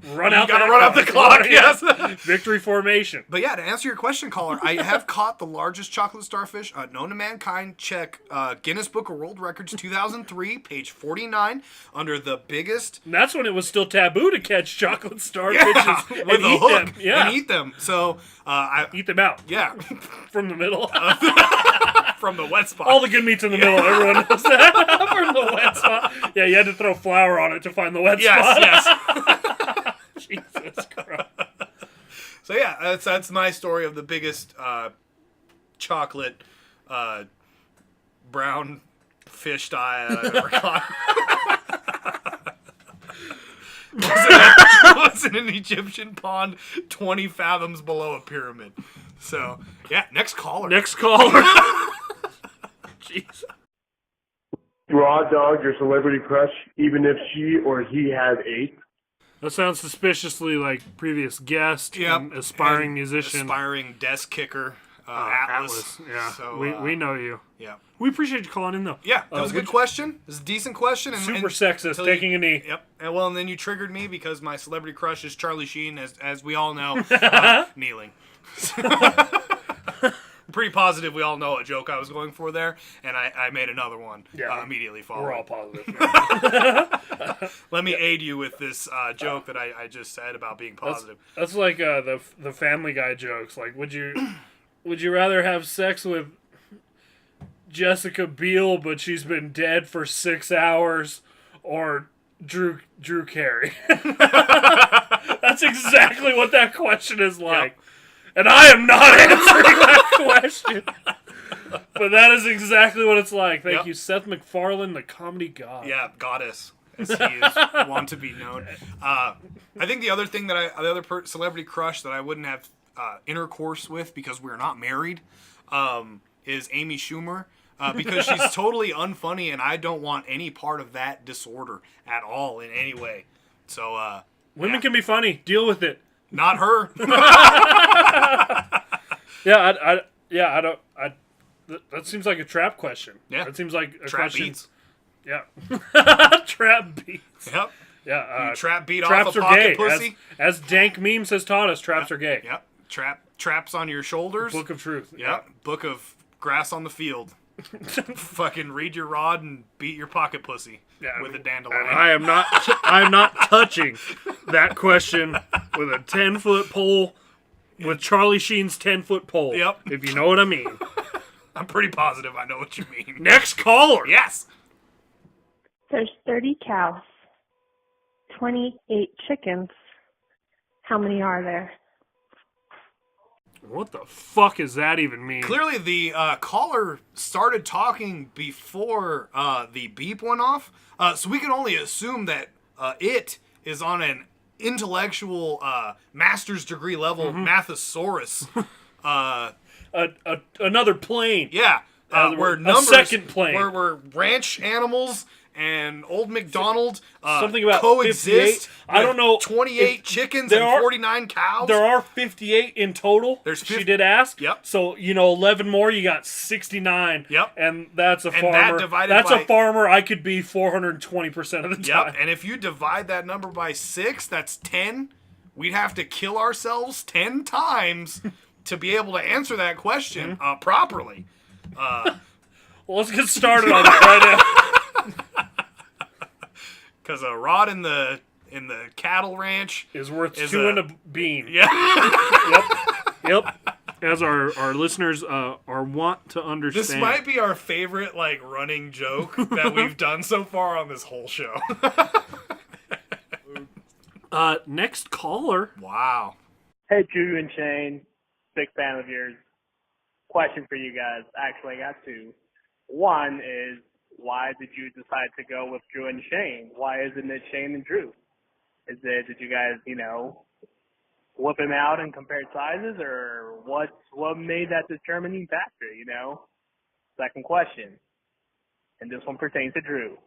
Run out. You gotta that run out the clock, yes. Victory formation. But yeah, to answer your question, caller, I have caught the largest chocolate starfish known to mankind. Check Guinness Book of World Records 2003, page 49, under the biggest. And that's when it was still taboo to catch chocolate starfishes Yeah, and with a eat hook them. Yeah, and eat them. So I eat them out yeah, from the middle. from the wet spot. All the good meat's in the middle. Everyone knows that. From the wet spot. Yeah, you had to throw flour on it to find the wet spot. yes. Jesus Christ. So yeah, that's my story of the biggest chocolate brown fish die I've ever caught. It was in an Egyptian pond 20 fathoms below a pyramid. So yeah, next caller. Next caller. Jeez. Raw dog your celebrity crush, even if she or he has AIDS? That sounds suspiciously like previous guest, Yep. and aspiring And musician. aspiring desk kicker, Atlas. Yeah, So, we know you. Yeah. We appreciate you calling in, though. Yeah, that was a good question. It was a decent question. And, Super and sexist, until you- taking a knee. Yep. And then you triggered me because my celebrity crush is Charlie Sheen, as we all know, kneeling. I'm pretty positive we all know a joke I was going for there, and I made another one immediately following. We're all positive. Let me aid you with this joke that I just said about being positive. That's like the Family Guy jokes. Like, would you rather have sex with Jessica Biel, but she's been dead for 6 hours, or Drew Carey? That's exactly what that question is like. Yep. And I am not answering that question. But that is exactly what it's like. Thank you, Seth MacFarlane, the comedy god. Yeah, goddess, as he is want to be known. I think the other thing that the other celebrity crush that I wouldn't have intercourse with because we're not married is Amy Schumer. Because she's totally unfunny, and I don't want any part of that disorder at all in any way. So women can be funny. Deal with it. Not her. That seems like a trap question. Yeah. That seems like a Trap question. beats. Yeah. Trap beats. Yep. Yeah. You trap beat traps off a are pocket gay. pussy. As Dank Memes has taught us, traps are gay. Yep. Traps on your shoulders. Book of Truth. Yep. Book of Grass on the Field. Fucking read your rod and beat your pocket pussy with a dandelion. I am not touching that question with a 10-foot pole, with Charlie Sheen's 10-foot pole. Yep. If you know what I mean. I'm pretty positive I know what you mean. Next caller. Yes. There's 30 cows, 28 chickens. How many are there? What the fuck does that even mean? Clearly, the caller started talking before the beep went off, so we can only assume that it is on an intellectual master's degree level Mathosaurus. Another plane. Yeah. Where a numbers, second plane. where ranch animals and Old McDonald something about coexist. 58. I don't know. 28 chickens and 49 cows. There are 58 in total. She did ask. Yep. So 11 more. You got 69. Yep. And that's a farmer. That divided that's by, a farmer. I could be 420% of the time. Yep. And if you divide that number by 6, that's 10. We'd have to kill ourselves 10 times to be able to answer that question properly. Well, let's get started on it right now. Because a rod in the cattle ranch is worth 2 in a bean. Yeah. Yep. As our listeners are want to understand. This might be our favorite running joke that we've done so far on this whole show. Next caller. Wow. Hey, Drew and Shane. Big fan of yours. Question for you guys. Actually, I got 2. One is, why did you decide to go with Drew and Shane? Why isn't it Shane and Drew? Did you guys, whip him out and compare sizes, or what made that determining factor, Second question, and this one pertains to Drew.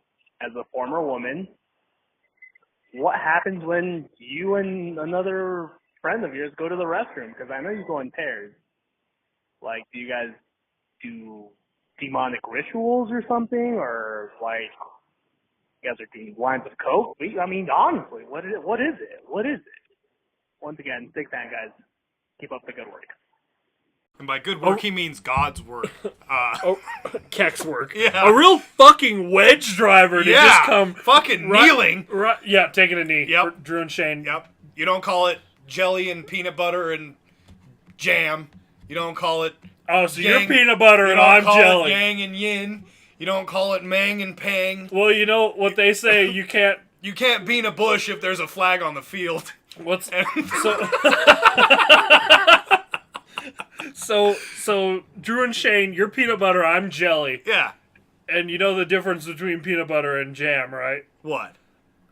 As a former woman, what happens when you and another friend of yours go to the restroom? Because I know you go in pairs. Do you guys do demonic rituals or something? Or, you guys are doing lines of coke? I mean, honestly, what is it? What is it? Once again, big fan, guys. Keep up the good work. And by good work, he means God's work. Keck's work. Yeah. A real fucking wedge driver to just come. Fucking kneeling. Right, yeah, taking a knee. Yep. For Drew and Shane. Yep. You don't call it jelly and peanut butter and jam. You don't call it. Oh, so you're peanut butter and I'm jelly. You don't call it yang and yin. You don't call it mang and pang. Well, you know what they say, you can't... You can't bean a bush if there's a flag on the field. What's... So Drew and Shane, you're peanut butter, I'm jelly. Yeah. And you know the difference between peanut butter and jam, right? What?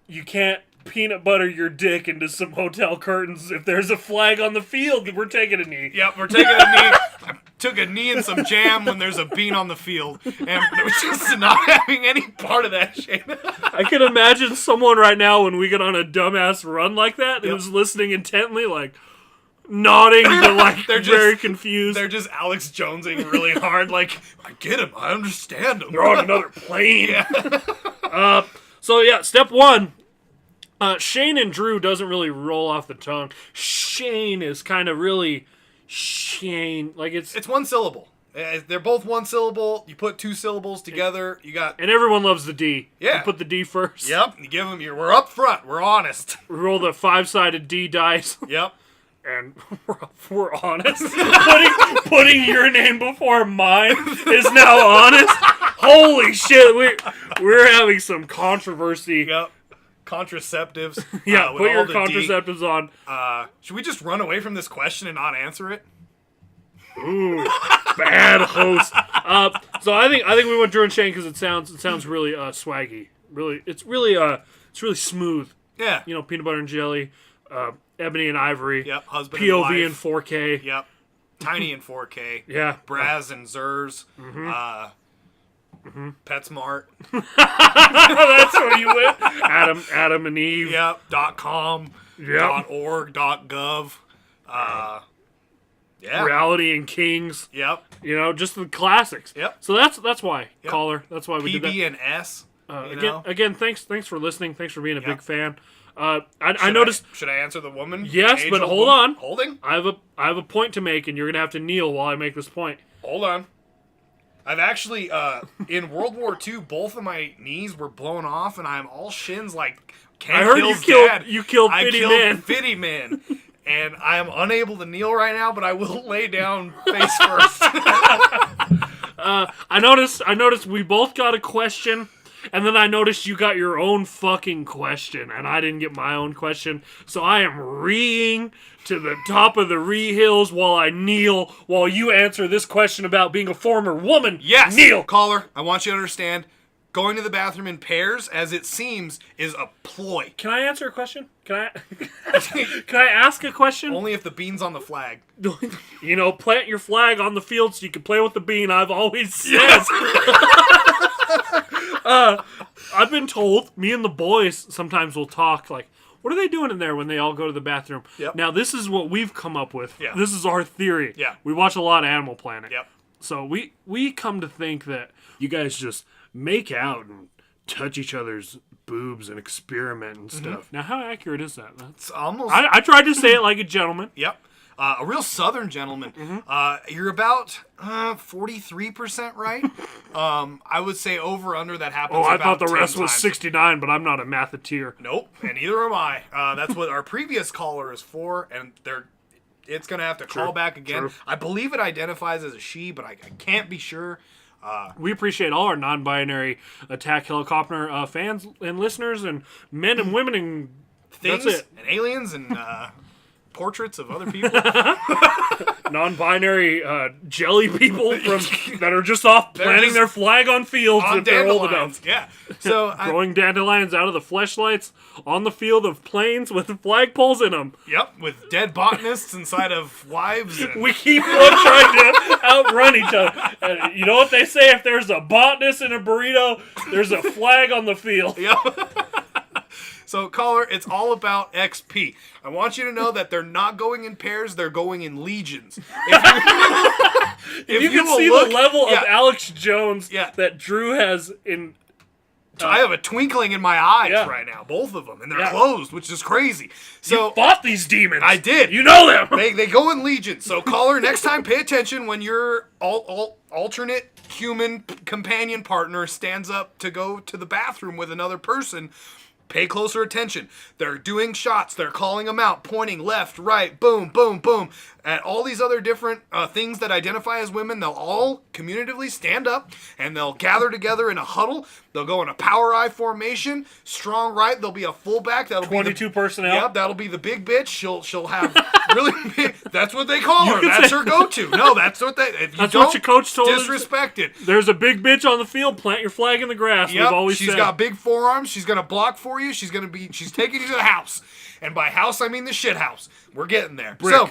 You can't peanut butter your dick into some hotel curtains. If there's a flag on the field, we're taking a knee. Yep, we're taking a knee. I took a knee and some jam when there's a bean on the field. And it was just not having any part of that shit. I can imagine someone right now when we get on a dumbass run like that who's listening intently, nodding, but they're very confused. They're just Alex Jonesing really hard. I get him. I understand him. They're on another plane. Yeah. Step 1. Shane and Drew doesn't really roll off the tongue. Shane is kind of really Shane. It's one syllable. They're both one syllable. You put 2 syllables together. You got. And everyone loves the D. Yeah. You put the D first. Yep. You give them we're up front. We're honest. We roll the 5-sided D dice. Yep. And we're honest. putting your name before mine is now honest. Holy shit, we're having some controversy. Yep. Contraceptives. Yeah, put your contraceptives on. Should we just run away from this question and not answer it? Ooh, bad host. So I think we went Drew and Shane because it sounds really swaggy. It's really smooth. Yeah. Peanut butter and jelly. Ebony and Ivory. Yep, husband POV and in 4K. Yep. Tiny in 4K. Yeah. Braz and Zers. PetSmart. That's where you went. Adam and Eve. Yep. .com. Yep. .org. .gov. Yeah. Reality and Kings. Yep. Just the classics. Yep. So that's why, caller. That's why we did that. PB and S. Again, thanks for listening. Thanks for being a big fan. I noticed. Should I answer the woman? Yes, but hold on. Holding? I have a point to make, and you're gonna have to kneel while I make this point. Hold on. I've actually in World War II, both of my knees were blown off, and I'm all shins. I heard you killed Fitty Man, and I am unable to kneel right now, but I will lay down face first. I noticed we both got a question. And then I noticed you got your own fucking question, and I didn't get my own question. So I am reeing to the top of the hills while I kneel, while you answer this question about being a former woman. Yes, kneel. Caller, I want you to understand, going to the bathroom in pairs, as it seems, is a ploy. Can I answer a question? Can I ask a question? Only if the bean's on the flag. Plant your flag on the field so you can play with the bean, I've always said. I've been told, me and the boys sometimes will talk like, what are they doing in there when they all go to the bathroom? Yep. Now, this is what we've come up with. Yeah. This is our theory. Yeah. We watch a lot of Animal Planet. Yep. So we come to think that you guys just make out and touch each other's boobs and experiment and stuff. Now, how accurate is that? It's almost... I tried to say it like a gentleman. Yep. A real Southern gentleman. You're about 43% right. I would say over under that happens. Oh, I about thought the 10 rest was times. 69, but I'm not a matheteer. Nope, and neither am I. That's what our previous caller is for, and it's going to have to call back again. True. I believe it identifies as a she, but I can't be sure. We appreciate all our non-binary attack helicopter fans and listeners and men and women and Things that's it. and aliens and portraits of other people. Non-binary jelly people that are just off planting just their flag on fields on if they're old dandelions. enough. Yeah. So Throwing dandelions out of the fleshlights on the field of planes with flagpoles in them. Yep, with dead botanists inside of wives. And... We keep on trying to outrun each other. And you know what they say? If there's a botanist in a burrito, there's a flag on the field. Yep. So, caller, it's all about XP. I want you to know that they're not going in pairs, they're going in legions. If you can see the level of Alex Jones Yeah. that Drew has in... I have a twinkling in my eyes Yeah. right now, both of them, and they're Yeah. closed, which is crazy. So You fought these demons. I did. You know them. They go in legions. So, caller, next time, pay attention when your alternate human companion partner stands up to go to the bathroom with another person. Pay closer attention. They're doing shots. They're calling them out, pointing left, right, boom, boom, boom. At all these other different things that identify as women, they'll all communitively stand up and they'll gather together in a huddle. They'll go in a power I formation, strong right. There'll be a fullback. That'll 22 be personnel. Yep, that'll be the big bitch. She'll have really big. That's what they call her. That's her go-to. No, that's what they. If you That's don't what your coach told us. disrespect it. There's a big bitch on the field. Plant your flag in the grass. Yep, We've always she's said. got big forearms. She's gonna block for you. She's taking you to the house, and by house I mean the shit house. We're getting there. Brick. So,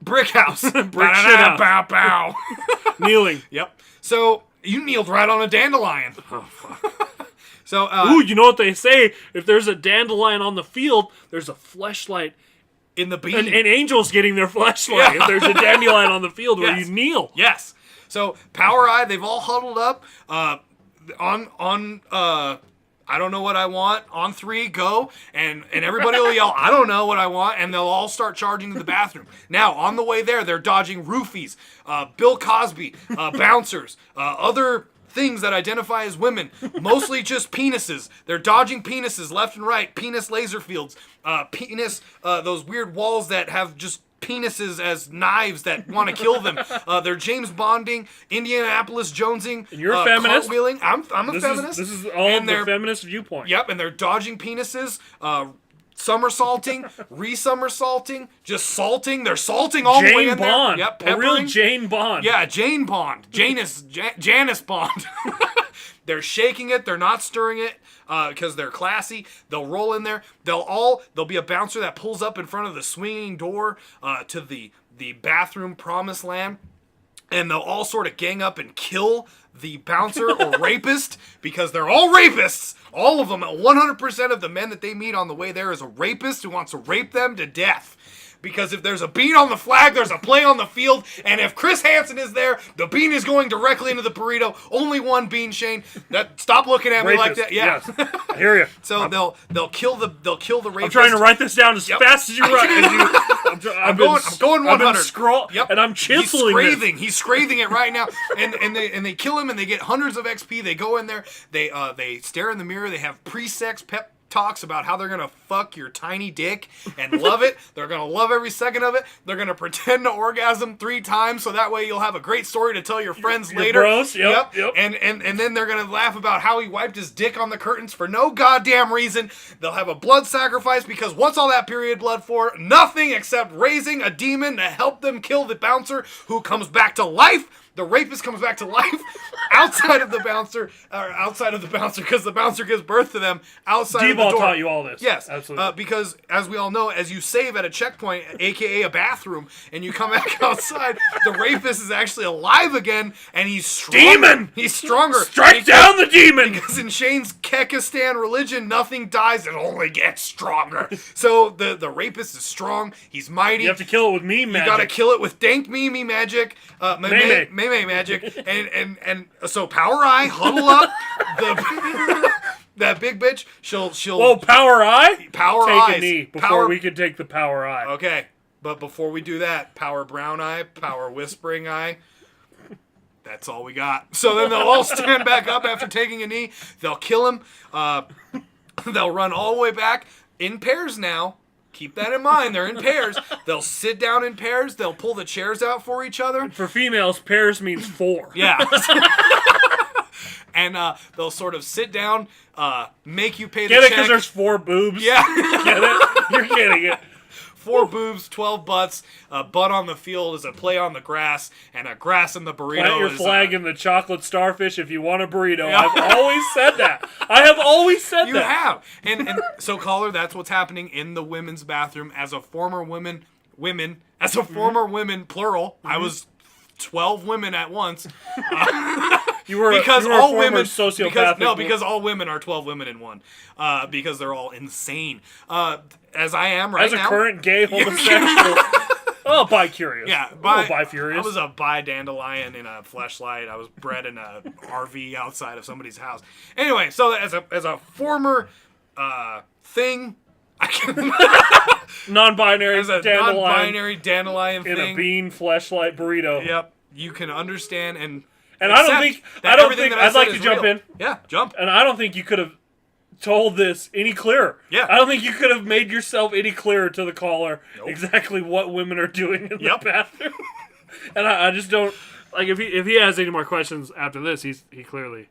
brick house. Brick shit house. Bow, bow. Kneeling. Yep. So you kneeled right on a dandelion. Oh, fuck. So Ooh, you know what they say? If there's a dandelion on the field, there's a fleshlight. in the beam. And angels getting their fleshlight. Yeah. If there's a dandelion on the field where Yes. you kneel. Yes. So power eye, they've all huddled up on I don't know what I want. On 3, go. And everybody will yell, I don't know what I want. And they'll all start charging to the bathroom. Now, on the way there, they're dodging roofies, Bill Cosby, bouncers, other things that identify as women, mostly just penises. They're dodging penises left and right, penis laser fields, those weird walls that have just penises as knives that want to kill them. They're James Bonding, Indianapolis Jonesing. And you're a feminist? Cartwheeling. I'm a feminist. This is all And the they're- feminist viewpoint. Yep, and they're dodging penises, somersaulting, re-somersaulting, just salting. They're salting all the way Jane in Bond. there. Yep, A real peppering. Jane Bond. Yeah, Jane Bond. Janice Bond. They're shaking it. They're not stirring it because they're classy. They'll roll in there. There'll be a bouncer that pulls up in front of the swinging door to the bathroom promised land. And they'll all sort of gang up and kill the bouncer or rapist because they're all rapists. All of them. 100% of the men that they meet on the way there is a rapist who wants to rape them to death. Because if there's a bean on the flag, there's a play on the field. And if Chris Hansen is there, the bean is going directly into the burrito. Only one bean, Shane. Stop looking at me like that. Yeah. Yes. I hear you. So they'll kill the rapist. I'm trying to write this down as fast as you write. I'm going 100. I've been Yep. and I'm chiseling this. He's scathing it right now. And they kill him and they get hundreds of XP. They go in there. They stare in the mirror. They have pre-sex pep talks about how they're gonna fuck your tiny dick and love it. They're gonna love every second of it. They're gonna pretend to orgasm 3 times so that way you'll have a great story to tell your friends later. Bros, yep. And then they're gonna laugh about how he wiped his dick on the curtains for no goddamn reason. They'll have a blood sacrifice because what's all that period blood for? Nothing except raising a demon to help them kill the bouncer who comes back to life The rapist comes back to life outside of the bouncer, because the bouncer gives birth to them outside of the door. D-ball taught you all this. Yes, absolutely. because as we all know, as you save at a checkpoint, aka a bathroom, and you come back outside, the rapist is actually alive again, and he's stronger. Demon! He's stronger. Strike down the demon! Because in Shane's Kekistan religion, nothing dies, it only gets stronger. So the rapist is strong, he's mighty. You have to kill it with meme magic. You gotta kill it with dank meme magic, Meme magic, and so Power Eye, huddle up, that big bitch, she'll Whoa, Power Eye? Take a knee before we can take the Power Eye. Okay, but before we do that, Power Brown Eye, Power Whispering Eye. That's all we got. So then they'll all stand back up after taking a knee. They'll kill him. They'll run all the way back in pairs now. Keep that in mind. They're in pairs. They'll sit down in pairs. They'll pull the chairs out for each other. For females, pairs means 4. Yeah. And they'll sort of sit down, make you pay the check. Get it because there's 4 boobs? Yeah. Get it? You're getting it. 4 boobs, 12 butts. A butt on the field is a play on the grass, and a grass in the burrito Plant your is flag in the chocolate starfish if you want a burrito. Yeah. I've always said that. I have always said you that. You have. And so, caller, that's what's happening in the women's bathroom. As a former women, plural, I was 12 women at once. You were because all women sociopathic. Because all women are 12 women in one. Because they're all insane. As I am right now. As a current gay homosexual. Oh, bi-curious. Yeah, bi-furious. I was a bi-dandelion in a fleshlight. I was bred in a RV outside of somebody's house. Anyway, so as a former thing, I can non-binary as a dandelion non-binary dandelion in thing, a bean fleshlight burrito. Yep, you can understand and I don't think I'd like to jump in. Yeah, jump. And I don't think you could have told this any clearer. Yeah. I don't think you could have made yourself any clearer to the caller exactly what women are doing in the bathroom. And I just don't like if he has any more questions after this, he clearly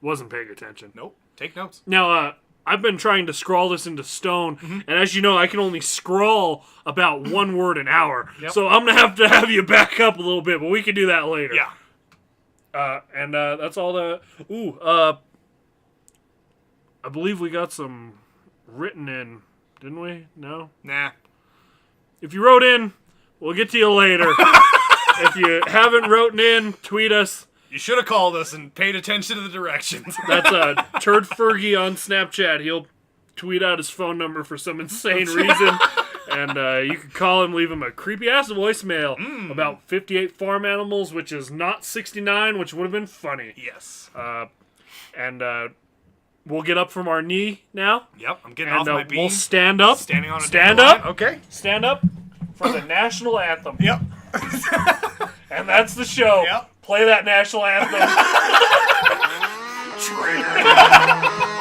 wasn't paying attention. Nope. Take notes. Now, I've been trying to scrawl this into stone, and as you know, I can only scrawl about 1 word an hour. Yep. So I'm gonna have you back up a little bit, but we can do that later. Yeah. And that's all the. I believe we got some written in, didn't we? No? Nah. If you wrote in, we'll get to you later. If you haven't written in, tweet us. You should have called us and paid attention to the directions. That's Turd Fergie on Snapchat. He'll tweet out his phone number for some insane reason. And you can call him, leave him a creepy-ass voicemail about 58 farm animals, which is not 69, which would have been funny. Yes. We'll get up from our knee now. Yep, I'm getting off my beam. We'll stand up. Standing on a stand up. Okay. Stand up for the national anthem. Yep. And that's the show. Yep. Play that national anthem. Traitor.